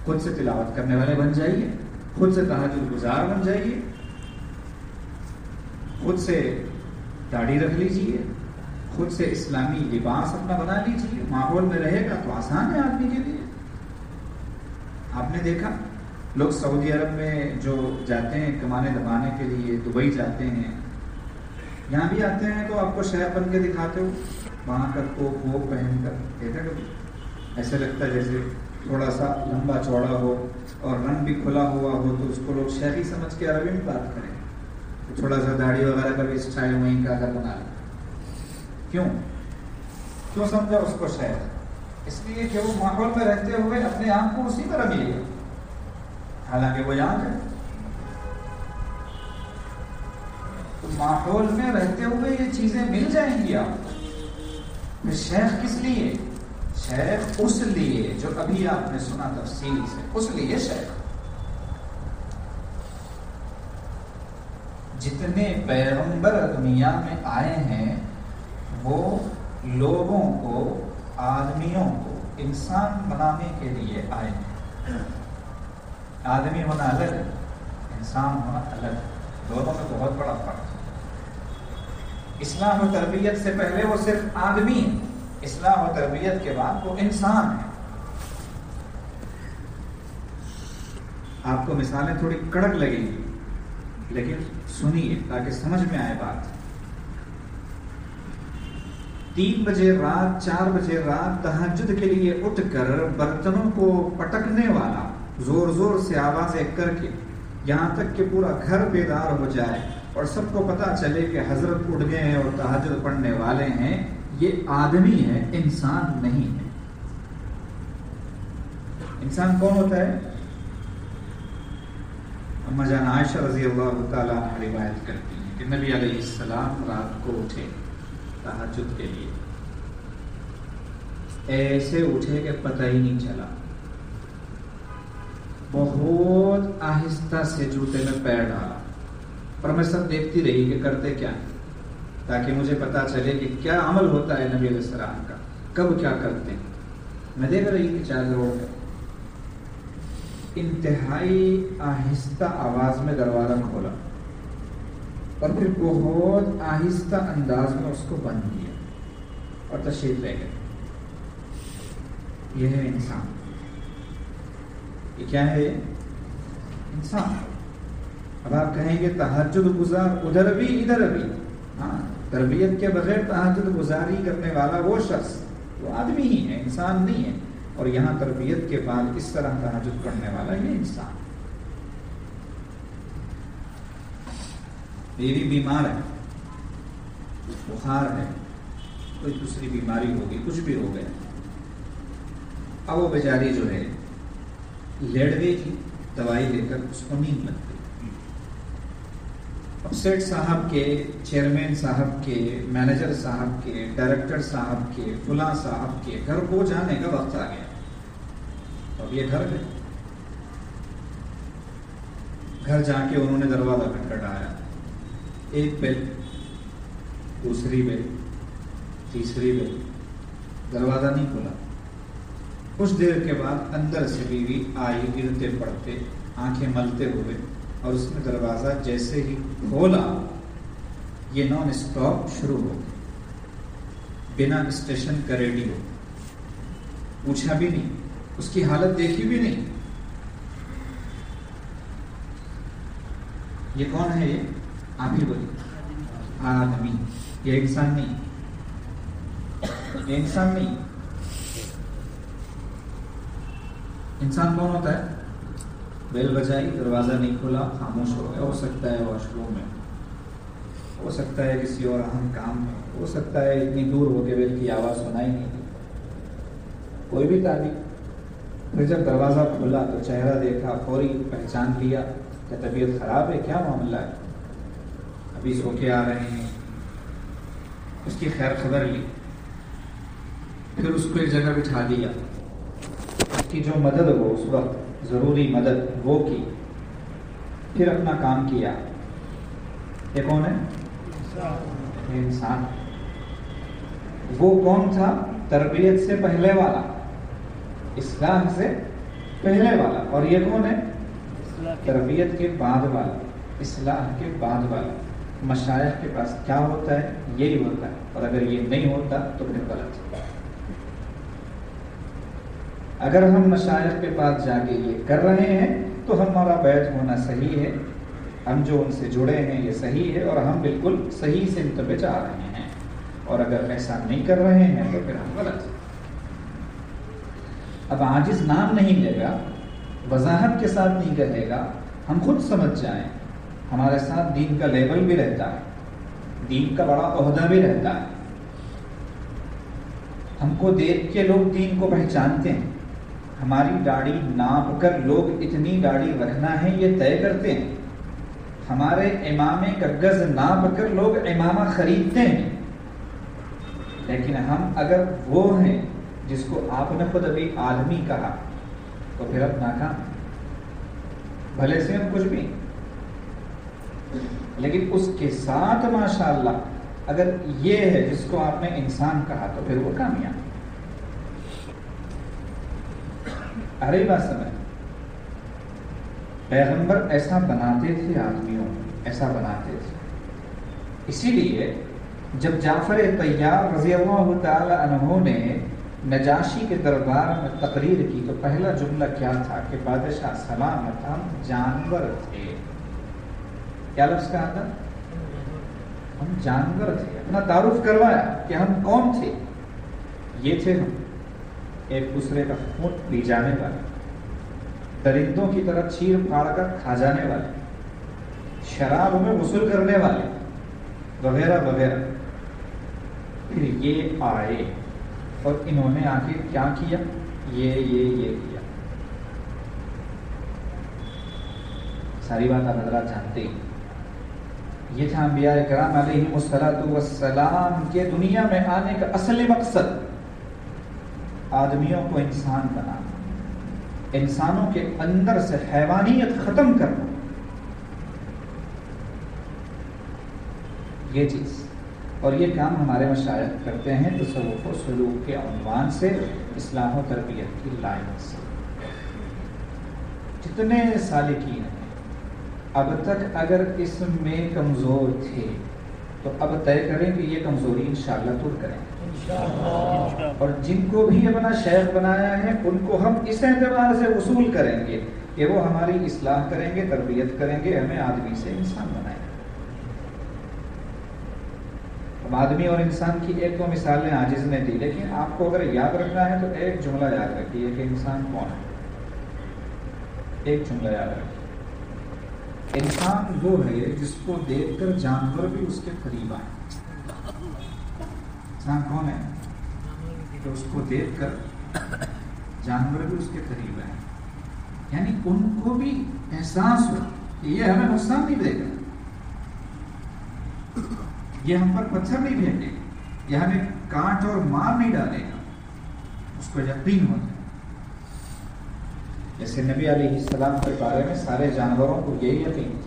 خود سے تلاوت کرنے والے بن جائیے، خود سے تہجد گزار بن جائیے، خود سے داڑھی رکھ لیجیے، خود سے اسلامی لباس اپنا بنا لیجیے. ماحول میں رہے گا تو آسان ہے آدمی کے لیے. آپ نے دیکھا لوگ سعودی عرب میں جو جاتے ہیں کمانے دبانے کے لیے، دبئی جاتے ہیں، یہاں بھی آتے ہیں تو آپ کو شیخ بن کے دکھاتے ہو، وہاں کا کوک ووک پہن کر. دیکھا کبھی ایسے لگتا ہے جیسے تھوڑا سا لمبا چوڑا ہو اور رنگ بھی کھلا ہوا ہو تو اس کو لوگ شیخی سمجھ کے عربی میں بات کریں. تھوڑا سا داڑھی وغیرہ کا بھی اسٹائل وہیں کا اگر بنا لیں. کیوں سمجھا اس کو شیخ؟ اس لیے کہ وہ ماحول میں رہتے ہوئے اپنے آپ کو اسی طرح ملے گا، حالانکہ وہ یہاں ہے. تو ماحول میں رہتے ہوئے یہ چیزیں مل جائیں گی آپ کو. شیخ کس لیے؟ شیخ اس لیے جو ابھی آپ نے سنا تفصیل سے، اس لیے شیخ. جتنے پیغمبر دنیا میں آئے ہیں وہ لوگوں کو، آدمیوں کو انسان بنانے کے لیے آئے ہیں. آدمی ہونا الگ ہے، انسان ہونا الگ ہے، دونوں میں بہت بڑا فرق ہے. اصلاح و تربیت سے پہلے وہ صرف آدمی ہے، اصلاح و تربیت کے بعد وہ انسان ہے. آپ کو مثالیں تھوڑی کڑک لگیں گی لیکن سنیے تاکہ سمجھ میں آئے بات. 3 بجے رات 4 بجے رات تہجد کے لیے اٹھ کر برتنوں کو پٹکنے والا، زور زور سے آوازیں کر کے، یہاں تک کہ پورا گھر بیدار ہو جائے اور سب کو پتا چلے کہ حضرت اٹھ گئے ہیں اور تہجد پڑھنے والے ہیں، یہ آدمی ہے، انسان نہیں ہے۔ انسان کون ہوتا ہے؟ اما جان عائشہ رضی اللہ تعالیٰ عنہ روایت کرتی ہیں کہ نبی علیہ السلام رات کو اٹھے تہجد کے لیے، ایسے اٹھے کہ پتہ ہی نہیں چلا، بہت آہستہ سے جوتے میں پیر ڈالا، پر میں سب دیکھتی رہی کہ کرتے کیا ہیں، تاکہ مجھے پتا چلے کہ کیا عمل ہوتا ہے نبی علیہ السلام کا، کب کیا کرتے ہیں۔ میں دیکھ رہی کہ چادر اوڑھ گئے، انتہائی آہستہ آواز میں دروازہ کھولا اور پھر بہت آہستہ انداز میں اس کو بند کیا اور تشریف لے گئے۔ یہ ہے انسان۔ یہ کیا ہے؟ انسان۔ اب آپ کہیں گے تہجد گزار ادھر بھی ادھر بھی، ہاں، تربیت کے بغیر تہجد گزاری کرنے والا وہ شخص، وہ آدمی ہی ہے، انسان نہیں ہے، اور یہاں تربیت کے بعد اس طرح تہجد پڑھنے والا یہ انسان۔ بیوی بیمار ہے، بخار ہے، کوئی دوسری بیماری ہوگی، کچھ بھی ہو گیا، اب وہ بیچاری جو ہے لیٹ گئی تھی، دوائی لے کر اس کو نیند لگ گئی۔ اب سیٹ صاحب کے، چیئرمین صاحب کے، مینیجر صاحب کے، ڈائریکٹر صاحب کے، فلاں صاحب کے گھر کو جانے کا وقت آ گیا۔ اب یہ گھر گئے، گھر جا کے انہوں نے دروازہ کھٹکھٹایا، ایک بیل، دوسری بیل، تیسری بیل، دروازہ نہیں کھلا۔ کچھ دیر کے بعد اندر سے بیوی آئی، گرتے پڑتے، آنکھیں ملتے ہوئے، اور اس نے دروازہ جیسے ہی کھولا یہ نان اسٹاپ شروع ہو گیا، بنا اسٹیشن کا ریڈیو، پوچھا بھی نہیں، اس کی حالت دیکھی بھی نہیں۔ یہ کون ہے؟ یہ آپ ہی بولیے۔ آدمی۔ یہ انسان نہیں، یہ انسان نہیں۔ انسان کون ہوتا ہے؟ بیل بجائی، دروازہ نہیں کھلا، خاموش ہو گیا، ہو سکتا ہے واش روم میں، ہو سکتا ہے کسی اور اہم کام میں، ہو سکتا ہے اتنی دور ہو کے بیل کی آواز سنائی نہیں دی، کوئی بھی تعبیر۔ پھر جب دروازہ کھلا تو چہرہ دیکھا، فوری پہچان لیا کہ طبیعت خراب ہے، کیا معاملہ ہے، ابھی سو کے آ رہے ہیں، اس کی خیر خبر لی، پھر اس کو ایک جگہ بٹھا دیا، اس کی جو مدد ہو اس وقت ضروری مدد وہ کی، پھر اپنا کام کیا۔ یہ کون ہے؟ یہ انسان۔ وہ کون تھا؟ تربیت سے پہلے والا، اصلاح سے پہلے والا، اور یہ کون ہے؟ تربیت کے بعد والا، اصلاح کے بعد والا۔ مشائخ کے پاس کیا ہوتا ہے؟ یہی ہوتا ہے، اور اگر یہ نہیں ہوتا تو پھر غلط ہے۔ اگر ہم مشائخ کے پاس جا کے یہ کر رہے ہیں تو ہمارا بیعت ہونا صحیح ہے، ہم جو ان سے جڑے ہیں یہ صحیح ہے، اور ہم بالکل صحیح سمت پہ جا رہے ہیں، اور اگر ایسا نہیں کر رہے ہیں تو پھر ہم غلط ہیں۔ اب عاجز نام نہیں لے گا، وضاحت کے ساتھ نہیں کہے گا، ہم خود سمجھ جائیں، ہمارے ساتھ دین کا لیول بھی رہتا ہے، دین کا بڑا عہدہ بھی رہتا ہے، ہم کو دیکھ کے لوگ دین کو پہچانتے ہیں، ہماری داڑھی ناپ کر لوگ اتنی داڑھی رکھنا ہے یہ طے کرتے ہیں، ہمارے امامے کا گز ناپ کر لوگ امامہ خریدتے ہیں، لیکن ہم اگر وہ ہیں جس کو آپ نے خود ابھی آدمی کہا تو پھر اب ناکام، بھلے سے ہم کچھ بھی، لیکن اس کے ساتھ ماشاءاللہ اگر یہ ہے جس کو آپ نے انسان کہا تو پھر وہ کامیاب۔ ارے بات سمجھ، پیغمبر ایسا بناتے تھے، آدمیوں ایسا بناتے تھے۔ اسی لیے جب جعفر طیار رضی اللہ تعالی عنہ نے نجاشی کے دربار میں تقریر کی تو پہلا جملہ کیا تھا کہ بادشاہ سلامت ہم جانور تھے۔ کیا لفظ کہا تھا؟ ہم جانور تھے، اپنا تعارف کروایا کہ ہم کون تھے. یہ تھے ہم ایک دوسرے کا خون پی جانے والے، درندوں کی طرح چیر پھاڑ کر کھا جانے والے، شراب میں غسل کرنے والے وغیرہ وغیرہ. پھر یہ آئے اور انہوں نے آ کے کیا کیا؟ یہ کیا. ساری بات آپ حضرات جانتے ہیں. یہ تھا انبیاء کرام علیہم الصلوۃ والسلام کے دنیا میں آنے کا اصل مقصد، آدمیوں کو انسان بنانا، انسانوں کے اندر سے حیوانیت ختم کرنا. یہ چیز اور یہ کام ہمارے مشائخ کرتے ہیں تصوف و سلوک کے عنوان سے، اصلاح و تربیت کی لائن سے. جتنے سالکین ہیں اب تک اگر اس میں کمزور تھے تو اب طے کریں کہ یہ کمزوری انشاءاللہ دور کریں، اور جن کو بھی اپنا شیخ بنایا ہے ان کو ہم اس اعتبار سے وصول کریں گے کہ وہ ہماری اصلاح کریں گے، تربیت کریں گے، ہمیں آدمی سے انسان بنائیں گے. اب آدمی اور انسان کی ایک دو مثالیں عاجز نے دی، لیکن آپ کو اگر یاد رکھنا ہے تو ایک جملہ یاد رکھیے کہ انسان کون ہے. ایک جملہ یاد رکھیے، انسان وہ ہے جس کو دیکھ کر جانور بھی اس کے قریب آئے. انسان کون ہے؟ کہ اس کو دیکھ کر جانور بھی اس کے قریب آئے، یعنی ان کو بھی احساس ہو کہ یہ ہمیں نقصان نہیں دے گا، یہ ہم پر پتھر نہیں پھینکے گا، یہ ہمیں کانٹ اور مار نہیں ڈالے گا. اس کو یقین ہوتا ہے. جیسے نبی علیہ السلام کے بارے میں سارے جانوروں کو یہی یقین تھا.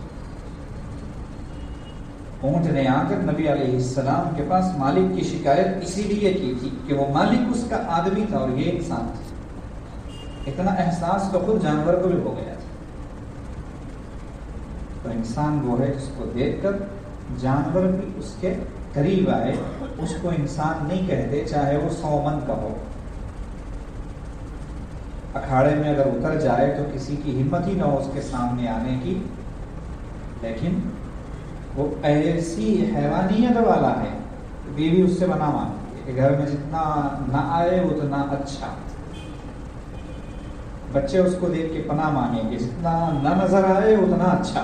اونٹ نے آ کر نبی علیہ السلام کے پاس مالک کی شکایت اسی لیے کی تھی کہ وہ مالک اس کا آدمی تھا اور یہ انسان تھا. اتنا احساس تو خود جانور کو بھی ہو گیا تھا. تو انسان وہ ہے جس کو دیکھ کر جانور بھی اس کے قریب آئے. اس کو انسان نہیں کہتے چاہے وہ 100 من کا ہو. اکھاڑے میں اگر اتر جائے تو کسی کی ہمت ہی نہ ہو اس کے سامنے آنے کی، لیکن وہ ایسی حیوانیت والا ہے کہ بیوی اس سے پناہ مانگتی ہے کہ گھر میں جتنا نہ آئے اتنا اچھا. بچے اس کو دیکھ کے پناہ مانگیں گے، جتنا نہ نظر آئے اتنا اچھا.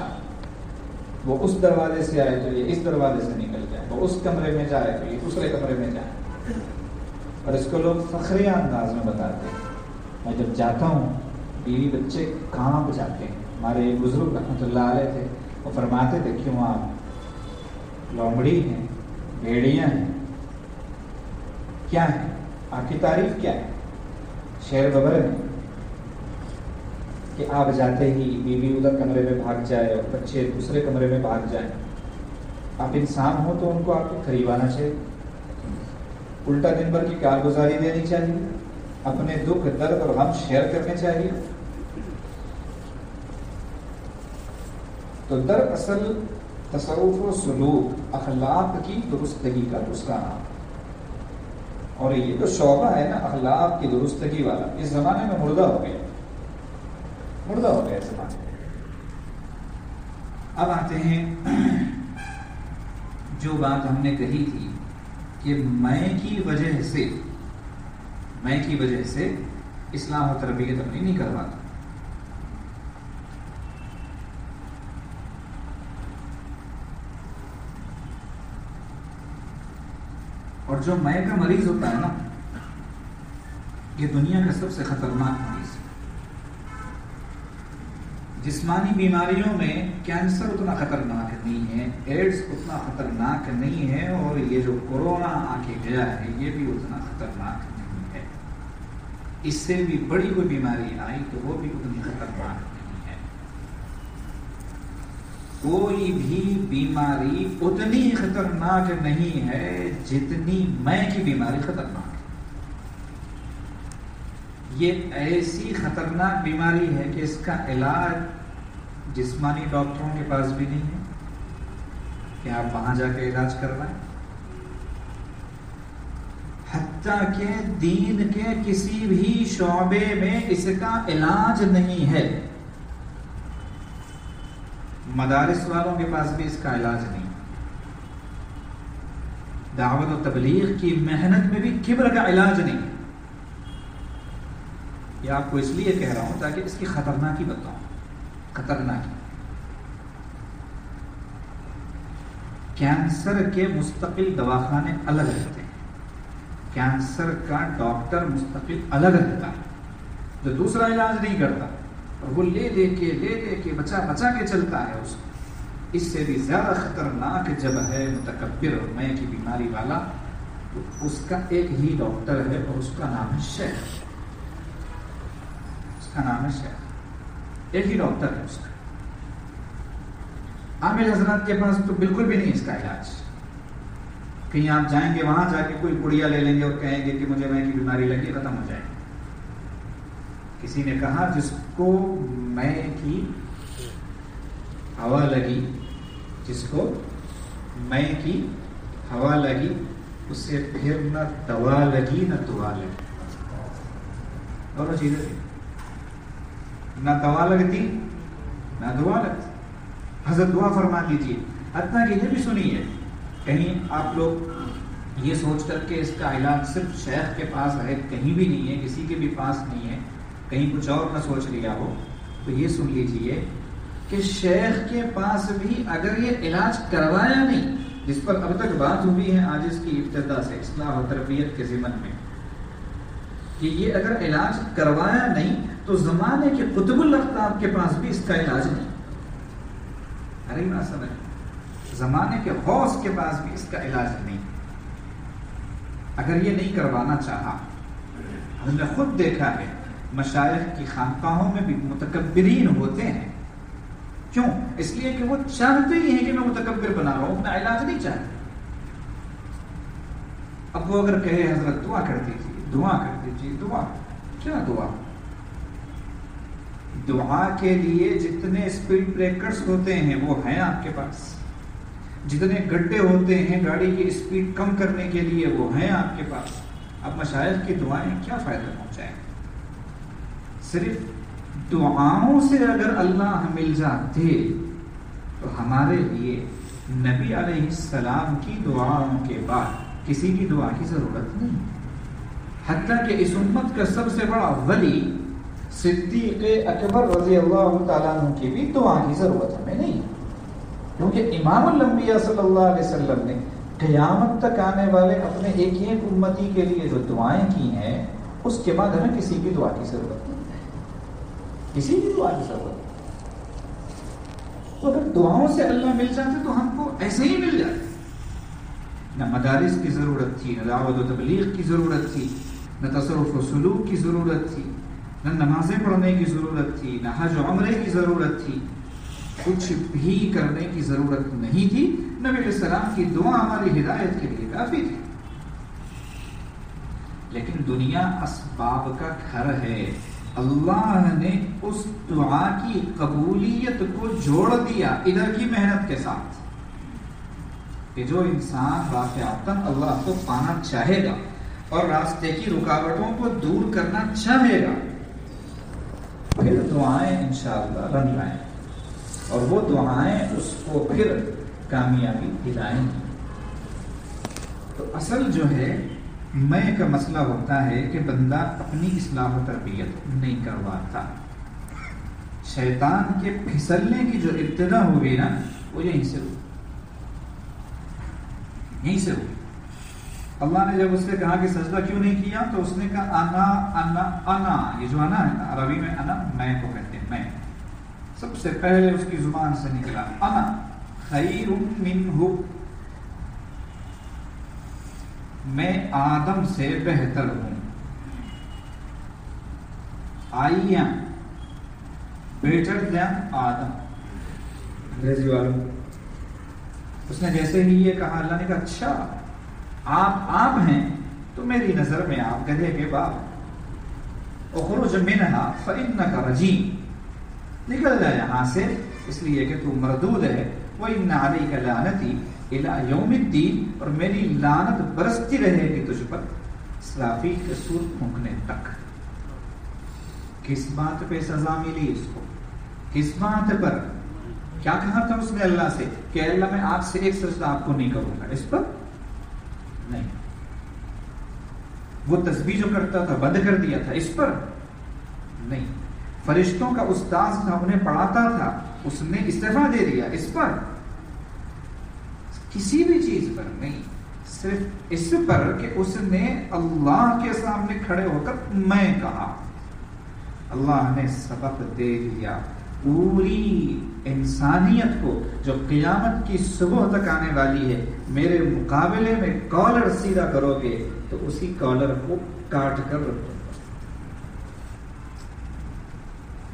وہ اس دروازے سے آئے تو یہ اس دروازے سے نکل جائے، وہ اس کمرے میں جائے تو یہ دوسرے کمرے میں جائے. اور اس کو لوگ فخریہ انداز میں بتاتے ہیں. میں جب جاتا ہوں بیوی بچے کانپ جاتے ہیں. ہمارے ایک بزرگ رحمۃ اللہ علیہ تھے، وہ فرماتے تھے کیوں آپ لومڑی ہیں، بھیڑیاں ہیں، کیا ہے آپ کی تعریف کیا ہے؟ شیر ببر ہے کہ آپ جاتے ہی بیوی ادھر کمرے میں بھاگ جائے اور بچے دوسرے کمرے میں بھاگ جائیں. آپ انسان ہو تو ان کو آپ کے قریب آنا چاہیے، الٹا دن بھر کی کارگزاری دینی چاہیے، اپنے دکھ درد اور غم شیئر کرنے چاہیے. تو دراصل تصوف و سلوک اخلاق کی درستگی کا دوسرا نام. اور یہ جو شعبہ ہے نا اخلاق کی درستگی والا، اس زمانے میں مردہ ہو گیا اس زمانے میں. اب آتے ہیں جو بات ہم نے کہی تھی کہ میں کی وجہ سے اسلام و تربیت اپنی نہیں کرواتا. اور جو میں کا مریض ہوتا ہے نا، یہ دنیا کا سب سے خطرناک مریض ہے. جسمانی بیماریوں میں کینسر اتنا خطرناک نہیں ہے، ایڈز اتنا خطرناک نہیں ہے، اور یہ جو کورونا آ کے گیا ہے یہ بھی اتنا خطرناک نہیں ہے. اس سے بھی بڑی کوئی بیماری آئی تو وہ بھی اتنی خطرناک نہیں ہے. کوئی بھی بیماری اتنی خطرناک نہیں ہے جتنی میں کی بیماری خطرناک ہے. یہ ایسی خطرناک بیماری ہے کہ اس کا علاج جسمانی ڈاکٹروں کے پاس بھی نہیں ہے کہ آپ وہاں جا کے علاج کروائیں. حتیٰ کہ دین کے کسی بھی شعبے میں اس کا علاج نہیں ہے. مدارس والوں کے پاس بھی اس کا علاج نہیں. دعوت و تبلیغ کی محنت میں بھی کبر کا علاج نہیں. یہ آپ کو اس لیے کہہ رہا ہوں تاکہ اس کی خطرناکی بتاؤں. خطرناکی کینسر کے مستقل دواخانے الگ رہتے ہیں. کینسر کا ڈاکٹر مستقل الگ رہتا ہے جو دوسرا علاج نہیں کرتا, اور وہ لے دے کے بچا کے چلتا ہے. اس سے بھی زیادہ خطرناک جب ہے متکبر اور میں کی بیماری والا, تو اس کا ایک ہی ڈاکٹر ہے اور اس کا نام ہے شیخ. اس کا نام ہے شیخ, ایک ہی ڈاکٹر ہے اس کا. عامل حضرات کے پاس تو بالکل بھی نہیں اس کا علاج. کہیں آپ جائیں گے وہاں جا کے کوئی پڑیا لے لیں گے اور کہیں گے کہ مجھے میں کی بیماری لگی, ختم ہو جائے. کسی نے کہا جس کو میں کی ہوا لگی, جس کو میں کی ہوا لگی, اسے پھر نہ دوا لگی نہ دعا لگی. دونوں چیزیں تھی, نہ دوا لگتی نہ دعا لگتی. حضرت دعا فرما دیجیے. حتیٰ کہ یہ بھی سنیے, کہیں آپ لوگ یہ سوچ کر کے اس کا علاج صرف شیخ کے پاس ہے, کہیں بھی نہیں ہے, کسی کے بھی پاس نہیں ہے, کہیں کچھ اور نہ سوچ لیا ہو, تو یہ سن لیجیے کہ شیخ کے پاس بھی اگر یہ علاج کروایا نہیں, جس پر اب تک بات ہوئی ہے آج اس کی ابتدا سے اصلاح و تربیت کے ضمن میں, کہ یہ اگر علاج کروایا نہیں تو زمانے کے قطب الاقطاب کے پاس بھی اس کا علاج نہیں. ارے بات سمجھ, زمانے کے غوث کے پاس بھی اس کا علاج نہیں. اگر یہ نہیں کروانا چاہا, ہم نے خود دیکھا ہے مشائخ کی خانقاہوں میں بھی متکبرین ہوتے ہیں. کیوں؟ اس لیے کہ وہ چاہتے ہی ہیں کہ میں متکبر بنا رہا ہوں, اپنا علاج نہیں چاہتے. اب وہ اگر کہے حضرت دعا کر دیجیے, دعا کر دیجیے, دعا کیا دعا؟ دعا کے لیے جتنے اسپیڈ بریکرز ہوتے ہیں وہ ہیں آپ کے پاس, جتنے گڈھے ہوتے ہیں گاڑی کی اسپیڈ کم کرنے کے لیے وہ ہیں آپ کے پاس. اب مشائخ کی دعائیں کیا فائدہ پہنچائیں؟ صرف دعاؤں سے اگر اللہ مل جاتے تو ہمارے لیے نبی علیہ السلام کی دعاؤں کے بعد کسی کی دعا کی ضرورت نہیں. حتیٰ کہ اس امت کا سب سے بڑا ولی صدیق اکبر رضی اللہ تعالیٰ عنہ کی بھی دعا کی ضرورت ہمیں نہیں, کیونکہ امام الانبیاء صلی اللہ علیہ وسلم نے قیامت تک آنے والے اپنے ایک ایک امتی کے لیے جو دعائیں کی ہیں, اس کے بعد ہمیں کسی کی دعا کی ضرورت نہیں ہے, کسی کی دعا کی ضرورت نہیں. تو اگر دعاؤں سے اللہ مل جاتے تو ہم کو ایسے ہی مل جاتے. نہ مدارس کی ضرورت تھی, نہ دعوت و تبلیغ کی ضرورت تھی, نہ تصرف و سلوک کی ضرورت تھی, نہ نمازیں پڑھنے کی ضرورت تھی, نہ حج و عمرے کی ضرورت تھی, کچھ بھی کرنے کی ضرورت نہیں تھی. نبی علیہ السلام کی دعا ہماری ہدایت کے لیے کافی تھی. لیکن دنیا اسباب کا گھر ہے. اللہ نے اس دعا کی قبولیت کو جوڑ دیا ادھر کی محنت کے ساتھ, کہ جو انسان واقعتاً اللہ کو پانا چاہے گا اور راستے کی رکاوٹوں کو دور کرنا چاہے گا, پھر دعائیں انشاءاللہ رنگ لائیں, اور وہ دعائیں اس کو پھر کامیابی دلائیں گی. تو اصل جو ہے میں کا مسئلہ ہوتا ہے کہ بندہ اپنی اصلاح و تربیت نہیں کرواتا. شیطان کے پھسلنے کی جو ابتدا ہوئی نا, وہ یہیں سے ہوئی, یہیں سے ہوئی. اللہ نے جب اس سے کہا کہ سجدہ کیوں نہیں کیا, تو اس نے کہا انا انا انا. یہ جو انا ہے عربی میں انا میں کو کہتے ہیں, میں. سب سے پہلے اس کی زبان سے نکلا انا خیر منہ, میں آدم سے بہتر ہوں. I am better than آدم. انگریزی والوں, اس نے جیسے ہی یہ کہا, اللہ نے کہا اچھا آپ ہیں تو میری نظر میں آپ گدھے کے باپ. اخرج منہا فإنک رجیم, نکل جا یہاں سے اس لیے کہ تو مردود ہے. وإن علیک لعنتی الی یوم الدین, اور میری لعنت برستی رہے گی تجھ پر اسرافیل کے سور پھونکنے تک. کس بات پہ سزا ملی اس کو, کس بات پر؟ کیا کہا تھا اس نے اللہ سے کہ اللہ میں آپ سے ایک سجدہ آپ کو نہیں کروں گا, اس پر نہیں. وہ تسبیح جو کرتا تھا بند کر دیا تھا اس پر نہیں. فرشتوں کا استاذ تھا انہیں پڑھاتا تھا اس نے استعفیٰ دے دیا اس پر. کسی بھی چیز پر نہیں, صرف اس پر کہ اس نے اللہ کے سامنے کھڑے ہو کر میں کہا. اللہ نے سبق دے دیا پوری انسانیت کو جو قیامت کی صبح تک آنے والی ہے. میرے مقابلے میں کالر سیدھا کرو گے تو اسی کالر کو کاٹ کر رکھو.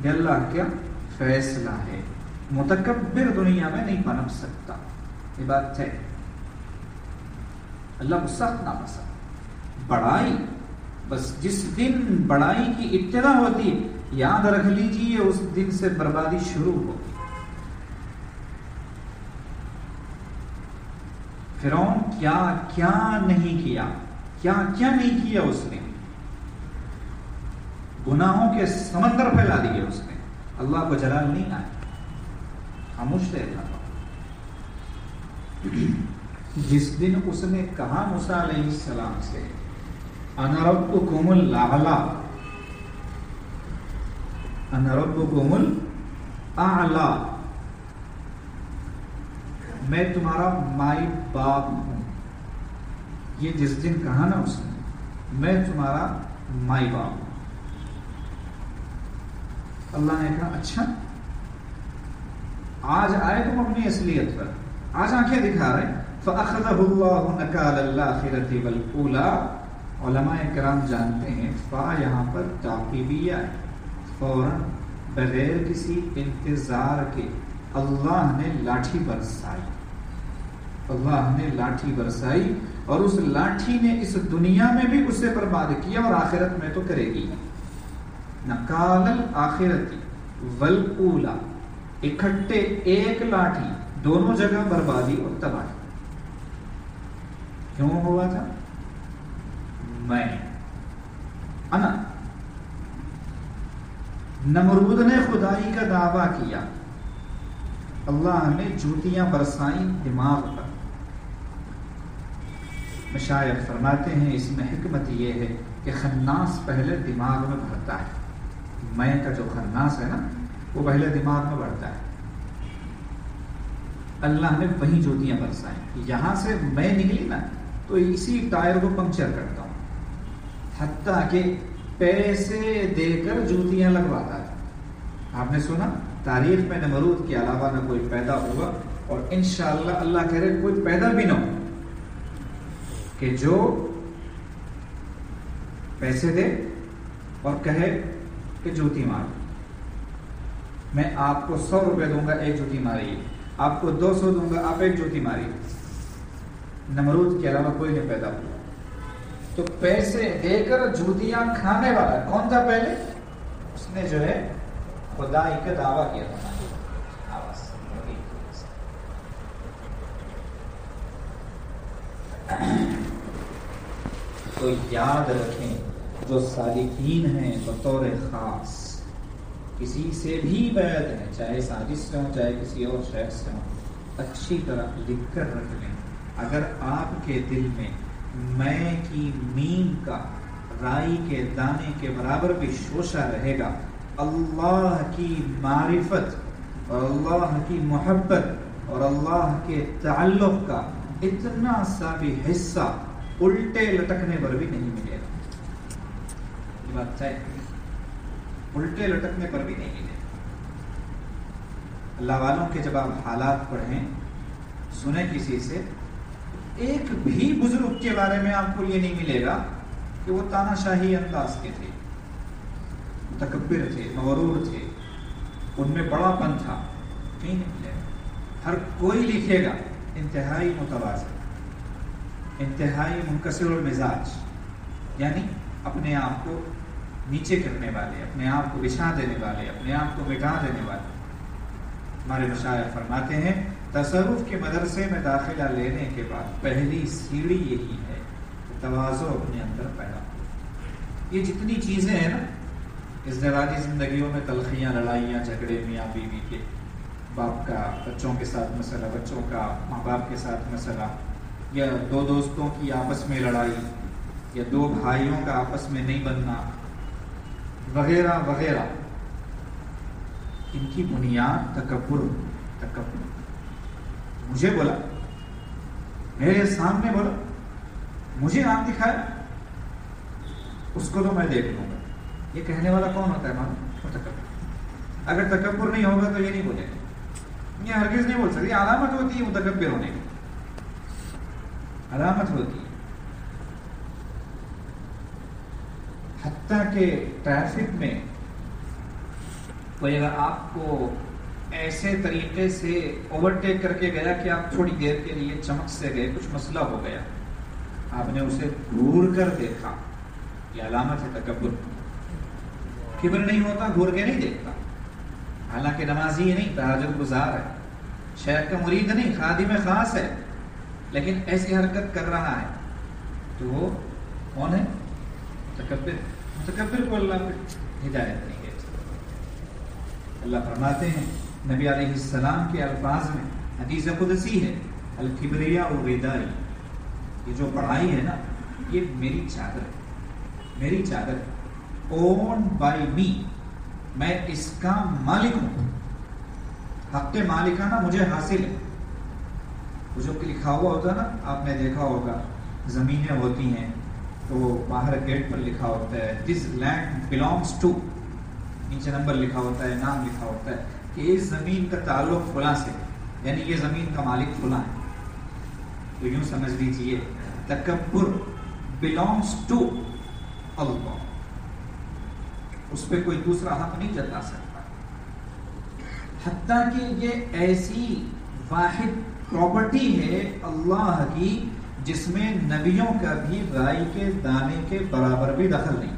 یہ اللہ کیا فیصلہ ہے. متکبر دنیا میں نہیں پنپ سکتا. یہ بات ہے. اللہ کو سخت ناپسند. بڑائی بس جس دن بڑائی کی ابتدا ہوتی ہے یاد رکھ لیجیے اس دن سے بربادی شروع ہوگی. فرعون کیا کیا نہیں کیا, کیا کیا نہیں کیا اس نے. گناہوں کے سمندر پھیلا دیے اس نے. اللہ کو جلال نہیں آیا, خاموش رہے تھا. جس دن اس نے کہا موسیٰ علیہ السلام سے انا ربکم الاعلی, انا ربکم الاعلی, میں تمہارا مائی باپ ہوں. یہ جس دن کہا نا اس نے میں تمہارا مائی باپ ہوں, اللہ نے کہا اچھا آج آئے تم اپنی اصلیت پر, آج آنکھیں دکھا رہے. فَأَخَذَهُ اللَّهُ نَكَالَ الْآخِرَةِ وَالْأُولَىٰ. علماء کرام جانتے ہیں فا یہاں پر تعقیبیہ ہے, فوراً بغیر کسی انتظار کے اللہ نے لاٹھی برسائی. اللہ نے لاٹھی برسائی اور اس لاٹھی نے اس دنیا میں بھی اسے برباد کیا اور آخرت میں تو کرے گی. نکال الآخرتی والأولیٰ, اکٹھے ایک لاٹھی, دونوں جگہ بربادی اور تباہی. کیوں ہوا تھا؟ میں انا. نمرود نے خدائی کا دعویٰ کیا, اللہ نے جوتیاں برسائیں دماغ پر. مشائخ فرماتے ہیں اس میں حکمت یہ ہے کہ خناس پہلے دماغ میں بھرتا ہے. میں کا جو خناس ہے نا وہ پہلے دماغ میں بھرتا ہے. اللہ نے وہی جوتیاں برسائیں. یہاں سے میں نکلی نا تو اسی ٹائر کو پنکچر کرتا ہوں, حتیٰ کہ پیسے دے کر جوتیاں لگواتا ہے. آپ نے سنا تاریخ میں نمرود کے علاوہ نہ کوئی پیدا ہوگا اور انشاءاللہ اللہ کہہ رہے کوئی پیدا بھی نہ ہو کہ جو پیسے دے اور کہے کہ جوتی مار. میں آپ کو 100 روپے دوں گا ایک جوتی ماری, آپ کو 200 دوں گا آپ ایک جوتی ماری. نمرود کے علاوہ کوئی نہیں پیدا ہوا. تو پیسے دے کر جوتیاں کھانے والا کون تھا پہلے؟ اس نے جو ہے خدائی کا دعویٰ کیا تھا. تو یاد رکھیں جو سالکین ہیں بطور خاص کسی سے بھی بیعت ہے, چاہے ساجد سے ہوں چاہے کسی اور شخص سے ہوں, اچھی طرح لکھ کر رکھ لیں. اگر آپ کے دل میں کی میم کا رائی کے دانے کے برابر بھی شوشہ رہے گا, اللہ کی معرفت اور اللہ کی محبت اور اللہ کے تعلق کا اتنا سا بھی حصہ الٹے لٹکنے پر بھی نہیں ملے گا. یہ بات ہے, الٹے لٹکنے پر بھی نہیں ملے. اللہ والوں کے جب آپ حالات پڑھیں سنیں کسی سے, ایک بھی بزرگ کے بارے میں آپ کو یہ نہیں ملے گا کہ وہ تانا شاہی انداز کے تھے, متکبر تھے, مغرور تھے, ان میں بڑا پن تھا, کہیں نہیں ملے گا. ہر کوئی لکھے گا انتہائی متوازن, انتہائی منکسر المزاج, یعنی اپنے آپ کو نیچے کرنے والے, اپنے آپ کو بچھا دینے والے, اپنے آپ کو مٹا دینے والے. ہمارے مشائخ فرماتے ہیں تصوف کے مدرسے میں داخلہ لینے کے بعد پہلی سیڑھی یہی ہے کہ تواضع اپنے اندر پیدا ہو. یہ جتنی چیزیں ہیں نا ازدواجی زندگیوں میں, تلخیاں, لڑائیاں, جھگڑے, میاں بیوی کے, باپ کا بچوں کے ساتھ مسئلہ, بچوں کا ماں باپ کے ساتھ مسئلہ, یا دو دوستوں کی آپس میں لڑائی، یا دو بھائیوں کا آپس میں نہیں بننا وغیرہ وغیرہ، ان کی بنیاد تکبر مجھے بولا، میرے سامنے بولا، مجھے آنکھ دکھایا، اس کو تو میں دیکھ لوں گا. یہ کہنے والا کون ہوتا ہے معلوم؟ متکبر. اگر تکبر نہیں ہوگا تو یہ نہیں بولے گا، یہ ہرگز نہیں بول سکتی. علامت ہوتی ہے متکبر ہونے کی، علامت ہوتی ہے. حتیٰ کہ ٹریفک میں کوئی اگر آپ کو ایسے طریقے سے اوورٹیک کر کے گیا کہ آپ تھوڑی دیر کے لیے چمک سے گئے، کچھ مسئلہ ہو گیا، آپ نے اسے گھور کر دیکھا، یہ علامت ہے تکبر. کبر نہیں ہوتا گھور کے نہیں دیکھتا، حالانکہ نمازی نہیں، تہجد گزار ہے، شیخ کا مرید نہیں، خادم خاص ہے، لیکن ایسی حرکت کر رہا ہے تو وہ کون ہے؟ متکبر. متکبر کو اللہ پہ ہدایت نہیں ہے. اللہ فرماتے ہیں نبی علیہ السلام کے الفاظ میں، حدیث قدسی ہے، الکبریاء ردائی، یہ جو بڑائی ہے نا یہ میری چادر ہے، میری چادر ہے. اون بائی می، میں اس کا مالک ہوں، حق مالکانہ مجھے حاصل ہے. وہ جو لکھا ہوا ہوتا ہے نا، آپ نے دیکھا ہوگا زمینیں ہوتی ہیں تو باہر گیٹ پر لکھا ہوتا ہے دس لینڈ بلانگس ٹو، نیچے نمبر لکھا ہوتا ہے، نام لکھا ہوتا ہے کہ اس زمین کا تعلق فلاں سے، یعنی یہ زمین کا مالک فلاں ہے. تو یوں سمجھ لیجیے تکبر بلانگس ٹو اللہ، اس پہ کوئی دوسرا حق نہیں جتا سکتا. حتیٰ کہ یہ ایسی واحد پراپرٹی ہے اللہ کی جس میں نبیوں کا بھی رائی کے دانے کے برابر بھی دخل نہیں.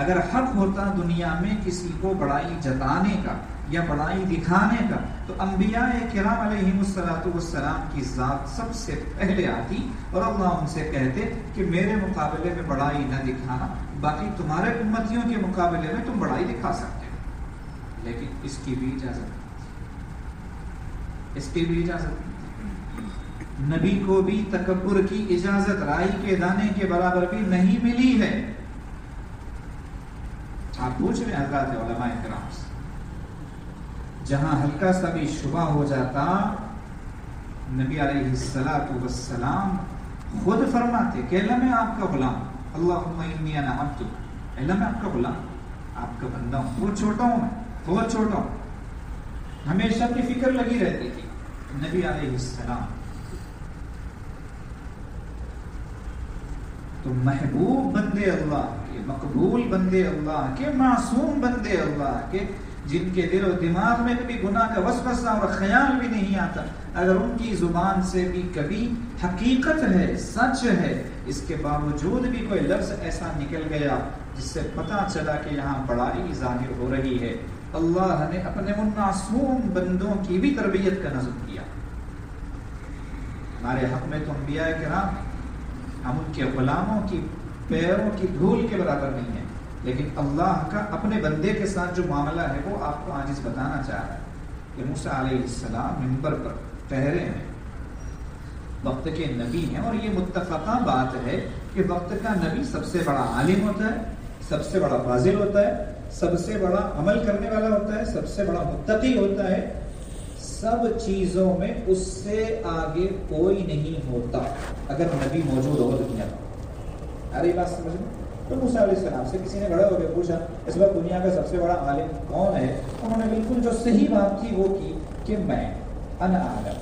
اگر حق ہوتا دنیا میں کسی کو بڑائی جتانے کا یا بڑائی دکھانے کا تو انبیاء کرام علیہم السلام کی ذات سب سے پہلے آتی اور اللہ ان سے کہتے کہ میرے مقابلے میں بڑائی نہ دکھانا، باقی تمہارے امتیوں کے مقابلے میں تم بڑائی دکھا سکتے ہو. لیکن اس کی بھی اجازت نبی کو بھی تکبر کی اجازت رائی کے دانے کے برابر بھی نہیں ملی ہے. آپ پوچھ رہے ہیں حضرات علماء کرام سے، جہاں ہلکا سا بھی شبہ ہو جاتا نبی علیہ السلام خود فرماتے کہ اللہ میں آپ کا غلام، اللہم انی انا عبدک، اللہ میں آپ کا غلام، آپ کا بندہ ہوں، بہت چھوٹا ہوں، میں بہت چھوٹا ہوں. ہمیشہ اپنی فکر لگی رہتی تھی. نبی علیہ السلام تو محبوب بندے اللہ کے، مقبول بندے اللہ کے، معصوم بندے اللہ کے، جن کے دل و دماغ میں کبھی گناہ کا وسوسہ اور خیال بھی نہیں آتا، اگر ان کی زبان سے بھی کبھی حقیقت ہے، سچ ہے، اس کے باوجود بھی کوئی لفظ ایسا نکل گیا جس سے پتہ چلا کہ یہاں بڑائی ظاہر ہو رہی ہے، اللہ نے اپنے ان معصوم بندوں کی بھی تربیت کا نظم کیا. ہمارے حق میں تو انبیاء کرام، ہم ان کے غلاموں کی پیروں کی دھول کے برابر نہیں ہیں، لیکن اللہ کا اپنے بندے کے ساتھ جو معاملہ ہے وہ آپ کو عاجز بتانا چاہ رہا ہے. کہ موسیٰ علیہ السلام منبر پر ٹھہرے ہیں، وقت کے نبی ہیں، اور یہ متفقہ بات ہے کہ وقت کا نبی سب سے بڑا عالم ہوتا ہے، سب سے بڑا فاضل ہوتا ہے، سب سے بڑا عمل کرنے والا ہوتا ہے، سب سے بڑا متقی ہوتا ہے، سب چیزوں میں اس سے آگے کوئی نہیں ہوتا اگر نبی موجود ہو دنیا میں. ارے بات سمجھ میں؟ تو موسیٰ علیہ السلام سے کسی نے کھڑا ہو کے پوچھا اس وقت دنیا کا سب سے بڑا عالم کون ہے؟ انہوں نے بالکل جو صحیح بات تھی وہ کی کہ میں انا عالم،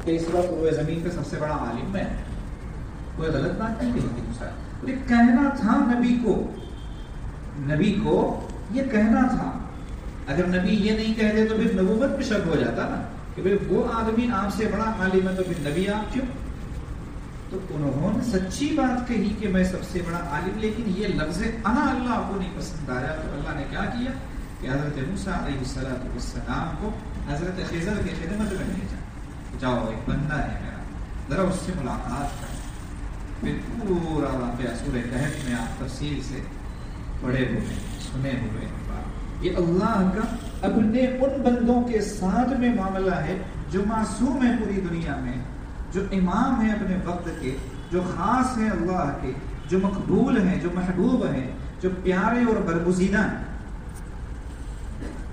کہ اس وقت روئے زمین کا سب سے بڑا عالم میں. کوئی غلط بات نہیں کہی تھی موسیٰ، یہ کہنا تھا نبی کو یہ کہنا تھا. اگر نبی یہ نہیں کہتے تو پھر نبوت پہ شک ہو جاتا نا کہ بھئی وہ آدمی آپ سے بڑا عالم ہے تو پھر نبی آپ کیوں؟ تو انہوں نے سچی بات کہی کہ میں سب سے بڑا عالم، لیکن یہ لفظ انا اللہ کو نہیں پسند آیا. تو اللہ نے کیا کیا کہ حضرت موسیٰ علیہ السلام کو حضرت خضر کی خدمت میں بھیجا، جاؤ ایک بندہ ہے میرا، ذرا اس سے ملاقات کرو. پھر پورا واقعہ سورہ کہف میں آپ تفصیل سے پڑھے ہوئے سنے ہوئے. یہ اللہ کا اپنے ان بندوں کے ساتھ میں معاملہ ہے جو معصوم ہے پوری دنیا میں، جو امام ہیں اپنے وقت کے، جو خاص ہیں اللہ کے، جو مقبول ہیں، جو محبوب ہیں، جو پیارے اور برگزیدہ ہیں۔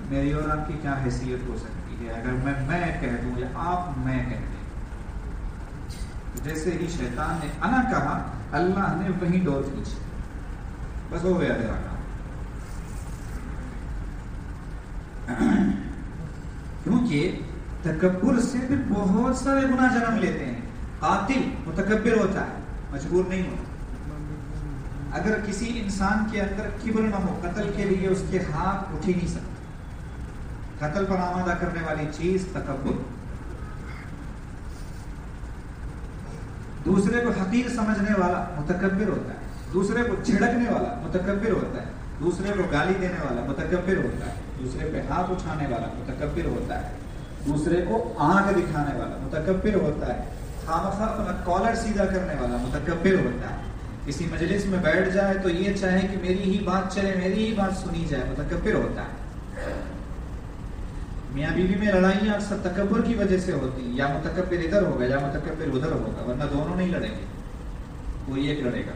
میری اور آپ کی کیا حیثیت ہو سکتی ہے اگر میں کہہ دوں یا آپ میں کہہ دیں؟ جیسے ہی شیطان نے انا کہا، اللہ نے وہیں ڈور کھینچی، بس ہو گیا تیرا کام۔ کیونکہ تکبر سے پھر بہت سارے گناہ جنم لیتے ہیں۔ قاتل متکبر ہوتا ہے، مجبور نہیں ہوتا۔ اگر کسی انسان کے اندر کبر نہ ہو، قتل کے لیے اس کے ہاتھ اٹھ ہی نہیں سکتے۔ قتل پر آمادہ کرنے والی چیز تکبر۔ دوسرے کو حقیر سمجھنے والا متکبر ہوتا ہے، دوسرے کو چھڑکنے والا متکبر ہوتا ہے، دوسرے کو گالی دینے والا متکبر ہوتا ہے، دوسرے پہ ہاتھ اٹھانے والا متکبر ہوتا ہے، دوسرے کو آنکھ دکھانے والا متکبر ہوتا ہے، خامخواہ اپنا کالر سیدھا کرنے والا متکبر ہوتا ہے۔ کسی مجلس میں بیٹھ جائے تو یہ چاہے کہ میری ہی بات چلے، میری ہی بات سنی جائے، متکبر ہوتا ہے۔ میاں بیوی میں لڑائیاں اکثر تکبر کی وجہ سے ہوتی ہیں، یا متکبر ادھر ہوگا یا متکبر ادھر ہوگا، ورنہ دونوں نہیں لڑیں گے، کوئی ایک لڑے گا۔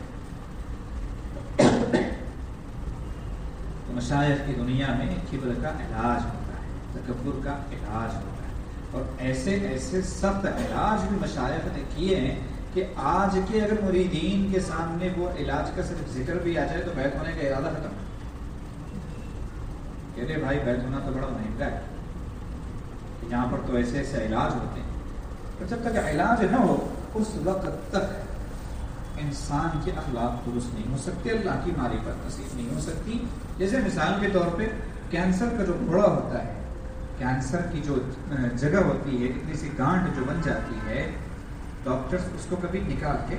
تو مشائخ کی دنیا میں کبر کا علاج ہوتا ہے، تکبر کا علاج ہوتا ہے، اور ایسے ایسے سخت علاج بھی مشائخ نے کیے ہیں کہ آج کے اگر مریدین کے سامنے وہ علاج کا صرف ذکر بھی آ جائے تو بیت ہونے کا ارادہ ختم۔ کہتے بھائی بیت ہونا تو بڑا مہنگا ہے، یہاں پر تو ایسے ایسے علاج ہوتے ہیں، تو جب تک علاج نہ ہو اس وقت تک انسان کے اخلاق درست نہیں ہو سکتے، اللہ کی معرفت نصیب نہیں ہو سکتی۔ جیسے مثال کے طور پہ کینسر کا جو گھوڑا ہوتا ہے، کینسر کی جو جگہ ہوتی ہے، اتنی سی گانٹ جو بن جاتی ہے، ڈاکٹرز اس کو کبھی نکال کے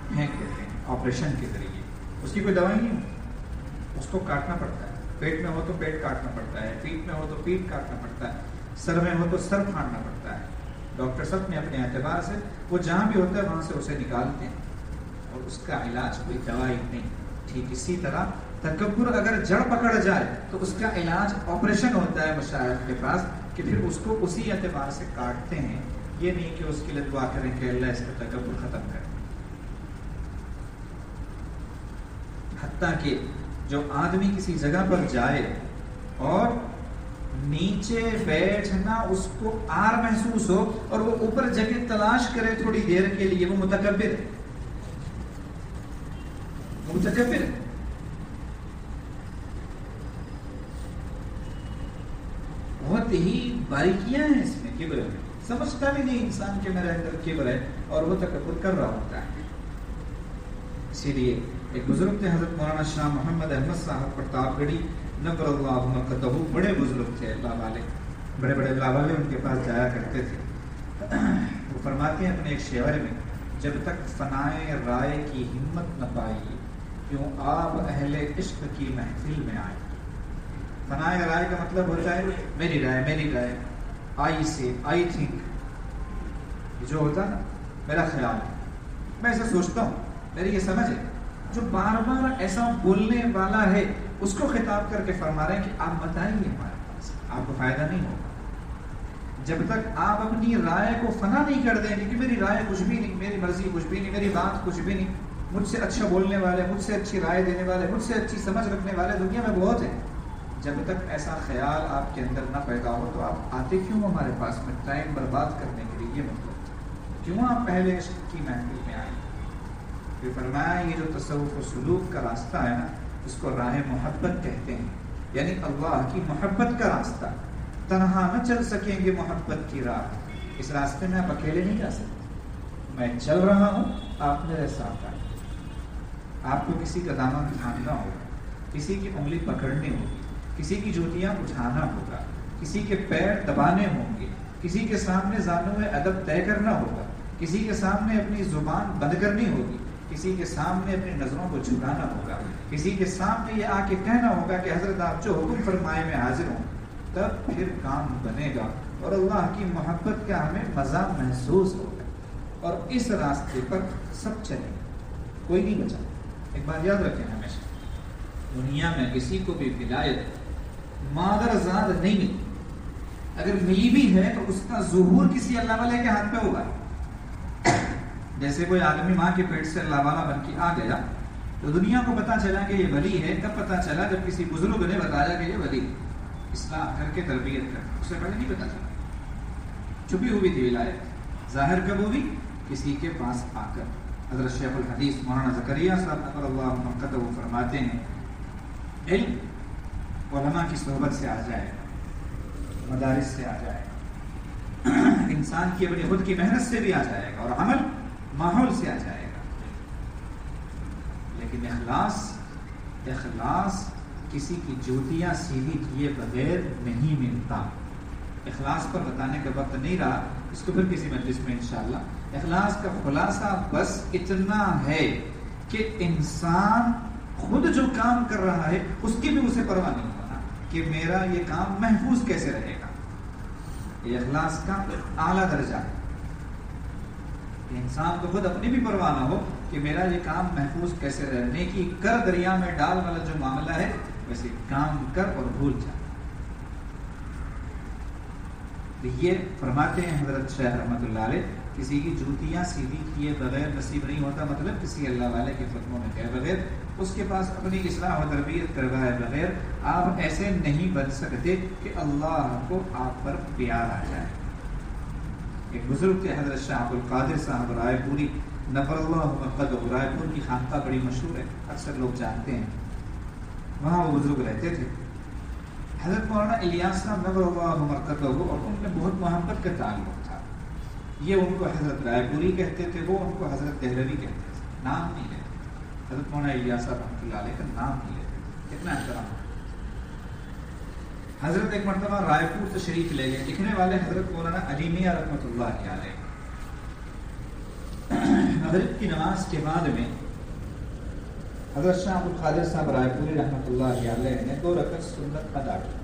پھینک دیتے ہیں آپریشن کے ذریعے، اس کی کوئی دوائی نہیں ہوتی، اس کو کاٹنا پڑتا ہے، پیٹ میں ہو تو پیٹ کاٹنا پڑتا ہے، پیٹ میں ہو تو پیٹ کاٹنا پڑتا ہے، سر میں ہو تو سر پھاڑنا پڑتا ہے۔ ڈاکٹر سب نے اپنے اعتبار سے وہ جہاں بھی ہوتا ہے وہاں سے اسے نکالتے ہیں، اور اس کا علاج کوئی دوائی نہیں۔ ٹھیک اسی طرح تکبر اگر جڑ پکڑ جائے تو اس کا علاج آپریشن ہوتا ہے مشائخ کے پاس، کہ پھر اس کو اسی اعتبار سے کاٹتے ہیں، یہ نہیں کہ اس کے لیے دعا کریں کہ اللہ اس کا تکبر ختم کرے۔ حتیٰ کہ جو آدمی کسی جگہ پر جائے اور نیچے بیٹھنا اس کو آر محسوس ہو اور وہ اوپر جگہ تلاش کرے تھوڑی دیر کے لیے، وہ متکبر ہے، متکبر ہے۔ بہت ہی باریکیاں ہیں اس میں، کبر میں سمجھتا بھی نہیں انسان کہ میرے اندر کبر ہے، اور وہ تکبر کر رہا ہوتا ہے۔ اسی لیے ایک بزرگ تھے حضرت مولانا شاہ محمد احمد صاحب پرتاپ گڑھی نبر اللہ مقتہ، بڑے بزرگ تھے، اللہ والے، بڑے بڑے اللہ والے ان کے پاس جایا کرتے تھے۔ وہ فرماتے ہیں اپنے ایک شعر میں، جب تک فنائے رائے کی ہمت نہ پائی، کیوں آپ اہل عشق کی محفل میں آئے۔ فنائے رائے کا مطلب ہوتا ہے میری رائے، میری رائے، آئی سے آئی تھنک، جو ہوتا نا میرا خیال ہے، میں ایسا سوچتا ہوں، میری یہ سمجھ ہے۔ جو بار بار ایسا بولنے والا ہے اس کو خطاب کر کے فرما رہے ہیں کہ آپ بتائیے ہمارے پاس، آپ کو فائدہ نہیں ہوگا جب تک آپ اپنی رائے کو فنا نہیں کر دیں گے کہ میری رائے کچھ بھی نہیں، میری مرضی کچھ بھی نہیں، میری بات کچھ بھی نہیں، مجھ سے اچھا بولنے والے، مجھ سے اچھی رائے دینے والے، مجھ سے اچھی سمجھ رکھنے والے دنیا میں بہت ہیں۔ جب تک ایسا خیال آپ کے اندر نہ پیدا ہو تو آپ آتے کیوں ہمارے پاس میں ٹائم برباد کرنے کے لیے؟ یہ مطلب کیوں آپ پہلے عشق کی محفل میں آئیں؟ پھر فرمایا یہ جو تصوف و سلوک کا راستہ ہے نا، اس کو راہ محبت کہتے ہیں، یعنی اللہ کی محبت کا راستہ۔ تنہا نہ چل سکیں گے محبت کی راہ، اس راستے میں آپ اکیلے نہیں جا سکتے، میں چل رہا ہوں، آپ میرے ساتھ آئیں۔ آپ کو کسی کا دامن تھامنا ہوگا، کسی کی انگلی پکڑنی ہوگی، کسی کی جوتیاں اٹھانا ہوگا، کسی کے پیر دبانے ہوں گے، کسی کے سامنے زانو ادب طے کرنا ہوگا، کسی کے سامنے اپنی زبان بند کرنی ہوگی، کسی کے سامنے اپنی نظروں کو جھکانا ہوگا، کسی کے سامنے یہ آ کے کہنا ہوگا کہ حضرت آپ جو حکم فرمائے میں حاضر ہوں، تب پھر کام بنے گا اور اللہ کی محبت کا ہمیں مزہ محسوس ہوگا، اور اس راستے پر سب چلیں، کوئی نہیں بچا۔ ایک بات یاد رکھیں ہمیشہ، دنیا میں کسی کو بھی ولایت مادر ذات نہیں ملی. اگر ملی بھی ہے تو اس کا ظہور کسی اللہ والے کے ہاتھ پہ ہوگا. جیسے کوئی آدمی ماں کے پیٹ سے اللہ والا بن کے آ گیا تو دنیا کو پتا چلا کہ یہ ولی ہے. کب پتا چلا؟ جب کسی بزرگ نے بتایا کہ یہ ولی ہے، اصلاح کر کے تربیت کر. اس سے پہلے نہیں پتا چلا، چھپی ہوئی تھی ولایت. ظاہر کب ہوئی؟ کسی کے پاس آ کر. حضرت شیخ الحدیث مولانا زکریا صاحب نور اللہ مرقدہ وہ فرماتے ہیں علم علماء کی صحبت سے آ جائے، مدارس سے آ جائے، انسان کی اپنی خود کی محنت سے بھی آ جائے گا، اور عمل ماحول سے آ جائے گا. لیکن اخلاص کسی کی جوتیاں سیدھی کیے بغیر نہیں ملتا. اخلاص پر بتانے کا وقت نہیں رہا، اس کو پھر کسی مجلس میں انشاءاللہ. اخلاص کا خلاصہ بس اتنا ہے کہ انسان خود جو کام کر رہا ہے اس کی بھی اسے پرواہ نہیں ہونا کہ میرا یہ کام محفوظ کیسے رہے گا. یہ اخلاص کا اعلیٰ درجہ ہے. انسان کو خود اپنی بھی پرواہ نہ ہو کہ میرا یہ کام محفوظ کیسے رہنے کی کر دریا میں ڈال والا جو معاملہ ہے ویسے کام کر اور بھول جا. یہ فرماتے ہیں حضرت شیخ رحمۃ اللہ علیہ کسی کی جوتیاں سیدھی کیے بغیر نصیب نہیں ہوتا. مطلب کسی اللہ والے کے فتووں میں گئے بغیر، اس کے پاس اپنی اصلاح و تربیت کروائے بغیر آپ ایسے نہیں بن سکتے کہ اللہ کو آپ پر پیار آ جائے. ایک بزرگ تھے حضرت شاہ عبد القادر صاحب رائے پوری نفر اللہ مرقدہ. رائے پور کی خانقاہ بڑی مشہور ہے، اکثر لوگ جانتے ہیں. وہاں وہ بزرگ رہتے تھے. حضرت مولانا الیاس صاحب نفر اللہ مرقدہ اور ان میں بہت محبت کا تعلق تھا. یہ ان کو حضرت رائے پوری کہتے تھے، وہ ان کو حضرت دہلوی کہتے تھے. نام نہیں لیتے. حضرت مولانا الیاس صاحب رحمۃ اللہ علیہ کا نام نہیں لیتے. کتنا احترام. حضرت ایک مرتبہ رائے پور تشریف لے گئے. لکھنے والے حضرت مولانا علی میاں رحمۃ اللہ علیہ. مغرب کی نماز کے بعد میں حضرت شاہ عبد القادر صاحب رائے پوری رحمۃ اللہ علیہ نے 2 رکعت سنت ادا کی.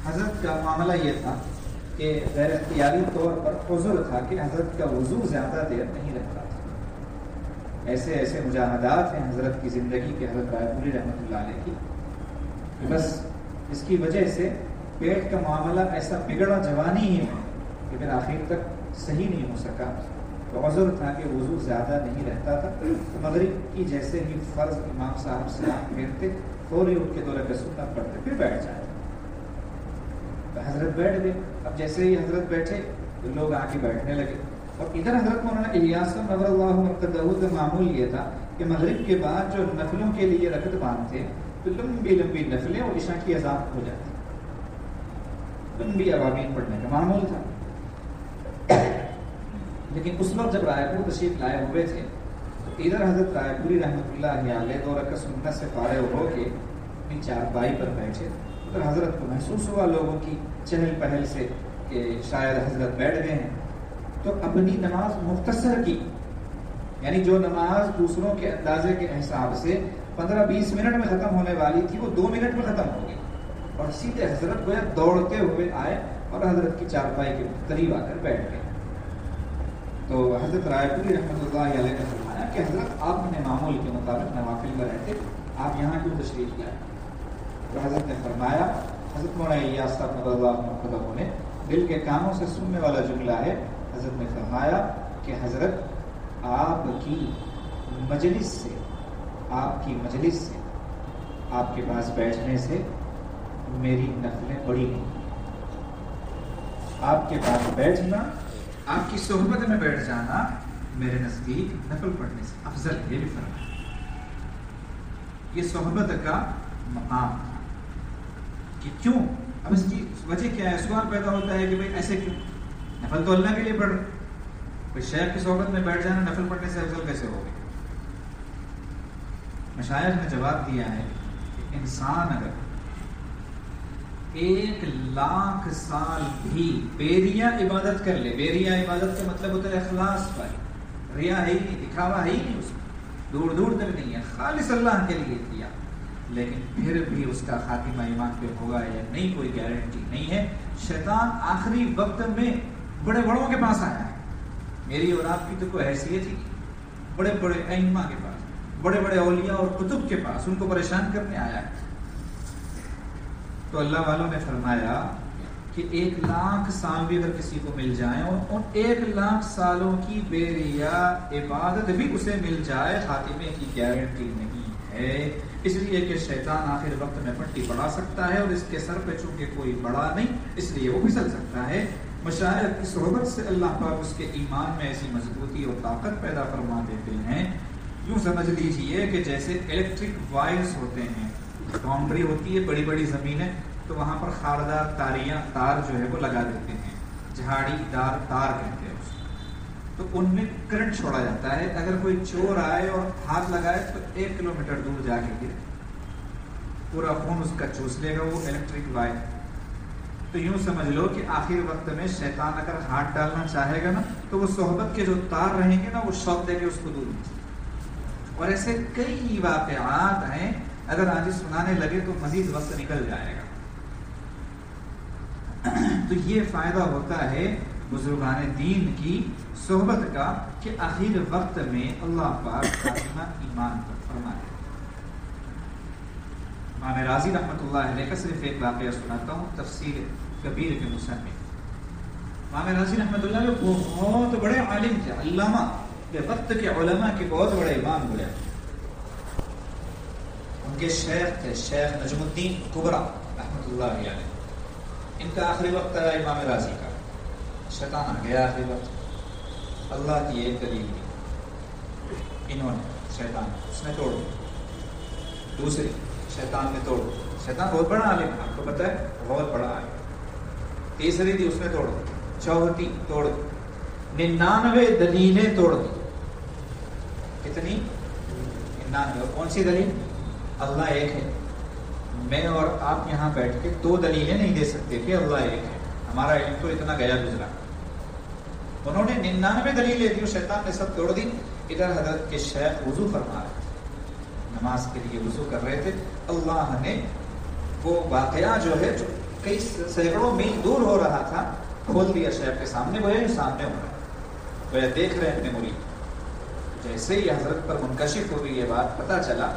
حضرت کا معاملہ یہ تھا کہ غیر اختیاری طور پر عذر تھا کہ حضرت کا وضو زیادہ دیر نہیں رہتا تھا. ایسے مجاہدات ہیں حضرت کی زندگی کے حضرت رائے پوری رحمۃ اللہ علیہ کی، بس اس کی وجہ سے پیٹ کا معاملہ ایسا بگڑا جوانی ہی میں کہ پھر آخر تک صحیح نہیں ہو سکا. تو عذر تھا کہ وضو زیادہ نہیں رہتا تھا. تو مغرب کی جیسے ہی فرض امام صاحب سلام پھیرتے فوری اٹھ کے 2 رکعت سنت پڑھتے پھر بیٹھ جاتے. تو حضرت بیٹھ گئے. اب جیسے ہی حضرت بیٹھے تو لوگ آ کے بیٹھنے لگے. اور ادھر حضرت مولانا الیاس نور اللہ مرقدہ کا معمول یہ تھا کہ مغرب کے بعد جو نفلوں کے لیے رکعت باندھتے تو لمبی نفلیں اور عشاء کی اذان ہو جاتی. لمبی عوامین پڑھنے کا معمول تھا. لیکن اس وقت جب رائے پور تشریف لائے ہوئے تھے تو ادھر حضرت رائے پوری رحمۃ اللہ علیہ 2 رکعت سنت سے فارغ ہو کے اپنی چارپائی پر بیٹھے. ادھر حضرت کو محسوس ہوا لوگوں کی چہل پہل سے کہ شاید حضرت بیٹھ گئے ہیں. تو اپنی نماز مختصر کی، یعنی جو نماز دوسروں کے اندازے کے حساب سے 15-20 منٹ میں ختم ہونے والی تھی وہ 2 منٹ میں ختم ہو گئی. اور سیدھے حضرت گویا دوڑتے ہوئے آئے اور حضرت کی چارپائی کے قریب آ کر بیٹھ گئے. تو حضرت رائے پوری رحمۃ اللہ علیہ نے فرمایا کہ حضرت آپ نے معمول کے مطابق نوافل میں رہتے، آپ یہاں کیوں تشریف لائے؟ تو حضرت نے فرمایا، حضرت مولانا الیاس صاحب نور اللہ مرقدہ نے دل کے کانوں سے سننے والا جملہ ہے. حضرت نے فرمایا کہ حضرت آپ کی مجلس سے آپ کے پاس بیٹھنے سے میری نفلیں بڑی نہیں. آپ کے پاس بیٹھنا، آپ کی صحبت میں بیٹھ جانا میرے نزدیک نفل پڑھنے سے افضل ہے. بھی فرمایا یہ صحبت کا مقام تھا کہ کیوں. اب اس کی وجہ کیا ہے؟ سوال پیدا ہوتا ہے کہ بھئی ایسے کیوں؟ نفل تو اللہ کے لیے پڑھ، کوئی شیخ کی صحبت میں بیٹھ جانا نفل پڑھنے سے افضل کیسے ہوگی؟ مشائخ نے جواب دیا ہے کہ انسان اگر 1,00,000 سال بھی بیریا عبادت کر لے، بیریا عبادت کا مطلب ہوتا ہے اخلاص پر، ریا ہے ہی نہیں، دکھاوا ہے ہی نہیں، اس میں دور تک نہیں ہے، خالص اللہ کے لیے کیا، لیکن پھر بھی اس کا خاتمہ ایمان پہ ہوگا یا نہیں کوئی گارنٹی نہیں ہے. شیطان آخری وقت میں بڑے بڑوں کے پاس آیا ہے. میری اور آپ کی تو کوئی حیثیت ہی نہیں. بڑے ائمہ کے پاس، بڑے اولیاء اور کتب کے پاس ان کو پریشان کرنے آیا ہے. تو اللہ والوں نے فرمایا کہ 1,00,000 سال بھی اگر کسی کو مل جائیں اور ان 1,00,000 سالوں کی بے ریا عبادت بھی اسے مل جائے، خاتمے کی گارنٹی نہیں ہے، اس لیے کہ شیطان آخر وقت میں پٹی بڑھا سکتا ہے، اور اس کے سر پہ چونکہ کوئی بڑا نہیں اس لیے وہ پھسل سکتا ہے۔ مشائخ کی صحبت سے اللہ پاک اس کے ایمان میں ایسی مضبوطی اور طاقت پیدا فرما دیتے ہیں، یوں سمجھ لیجئے کہ جیسے الیکٹرک وائرز ہوتے ہیں، باؤنڈری ہوتی ہے بڑی بڑی زمینیں، تو وہاں پر خاردار تار جو ہے وہ لگا دیتے ہیں، جھاڑی دار تار کہتے ہیں اس کو، تو ان میں کرنٹ چھوڑا جاتا ہے، اگر کوئی چور آئے اور ہاتھ لگائے تو 1 کلومیٹر دور جا کے گرے، پورا خون اس کا چوس لے گا وہ الیکٹرک وائر۔ تو یوں سمجھ لو کہ آخر وقت میں شیطان اگر ہاتھ ڈالنا چاہے گا نا تو وہ صحبت کے جو تار رہیں گے نا وہ شوق دے کے اس کو دور کھینچے گا۔ اور ایسے کئی واقعات ہیں، اگر آج سنانے لگے تو مزید وقت نکل جائے گا۔ تو یہ فائدہ ہوتا ہے بزرگان دین کی صحبت کا کہ آخر وقت میں اللہ پاک خاتمہ ایمان پر فرمائے۔ امام راضی رحمۃ اللہ علیہ کا صرف ایک واقعہ سناتا ہوں، تفسیر کبیر کے مصنف۔ امام راضی رحمۃ اللہ علیہ وہ بہت بڑے عالم تھے، علامہ، وقت کے علماء کے بہت بڑے امام بولے۔ ان کے شیخ تھے شیخ نجم الدین کبرا رحمۃ اللہ علیہ۔ ان کا آخری وقت آیا امام راضی کا، شیطان آ گیا آخری وقت، اللہ کی ایک دلیل دی، انہوں نے شیطان اس نے توڑ دی، دوسری شیطان نے توڑ دی، شیطان بہت بڑا عالم، آپ کو پتہ ہے بہت بڑا عالم، تیسری دی اس نے توڑ دی، چوتھی توڑ دی، 99 دلیلیں توڑ دی۔ کتنی؟ 99۔ کون سی دلیل؟ اللہ ایک ہے۔ میں اور آپ یہاں بیٹھ کے 2 دلیلیں نہیں دے سکتے کہ اللہ ایک ہے، ہمارا علم تو اتنا گیا گزرا۔ انہوں نے 99 دلیلیں دی، شیطان نے سب توڑ دی۔ ادھر حضرت کے شیخ وضو فرما رہے تھے، نماز کے لیے وضو کر رہے تھے، اللہ نے وہ واقعہ جو ہے جو کئی سینکڑوں میل دور ہو رہا تھا کھول دیا شیخ کے سامنے، وہ سامنے ہو رہا ہے، وہ دیکھ رہے ہیں اپنے مرید۔ جیسے ہی حضرت پر منکشف ہو گئی یہ بات، پتہ چلا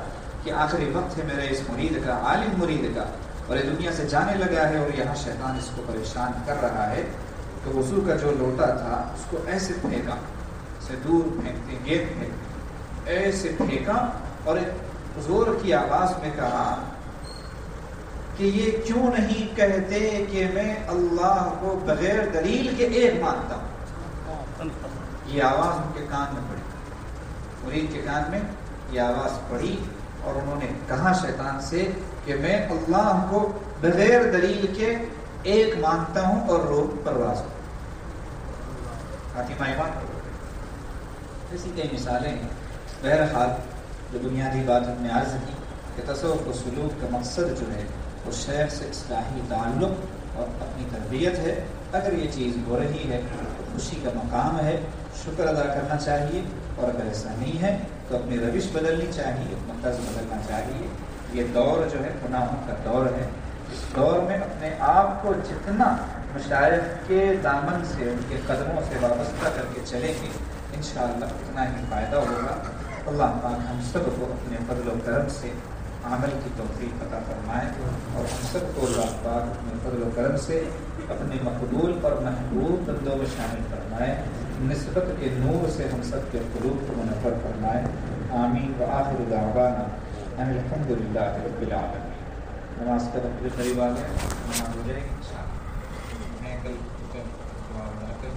کہ آخری وقت ہے میرے اس مرید کا، عالم مرید کا، اور یہ دنیا سے جانے لگا ہے اور یہاں شیطان اس کو پریشان کر رہا ہے۔ تو وضو کا جو لوٹا تھا اس کو ایسے پھینکا، اسے دور پھینکتے گیند پھینکتے ایسے پھینکا، اور ایک زور کی آواز میں کہا کہ یہ کیوں نہیں کہتے کہ میں اللہ کو بغیر دلیل کے ایک مانتا ہوں۔ یہ آواز ان کے کان میں پڑی، مرید کے کان میں یہ آواز پڑی، اور انہوں نے کہا شیطان سے کہ میں اللہ کو بغیر دلیل کے ایک مانتا ہوں اور روح پرواز ہوں۔ خاتمہ ایمان کو ایسی کئی مثالیں ہیں۔ بہرحال جو بنیادی بات ہم نے عرض کی کہ تصوف و سلوک کا مقصد جو ہے وہ شیخ سے اصلاحی تعلق اور اپنی تربیت ہے۔ اگر یہ چیز ہو رہی ہے تو خوشی کا مقام ہے، شکر ادا کرنا چاہیے، اور اگر ایسا نہیں ہے تو اپنی روش بدلنی چاہیے، اپنا طرز بدلنا چاہیے۔ یہ دور جو ہے گناہوں کا دور ہے، اس دور میں اپنے آپ کو جتنا مشائخ کے دامن سے، ان کے قدموں سے وابستہ کر کے چلیں گے انشاءاللہ اتنا ہی فائدہ ہوگا۔ اللہ پاک ہم سب کو اپنے فضل و کرم سے عمل کی توفیق عطا فرمائے، اور ہم سب کو اللہ پاک اپنے فضل و کرم سے اپنے مقبول اور محبوب بندوں میں شامل فرمائے، نسبت کے نور سے ہم سب کے قلوب کو منور فرمائے۔ آمین وآخر دعوانا ان الحمد للہ رب العالمین۔ نماز کا وقت قریب آ گیا، نماز ہو جائے گی انشاءاللہ۔ میں کل دعا بنا کر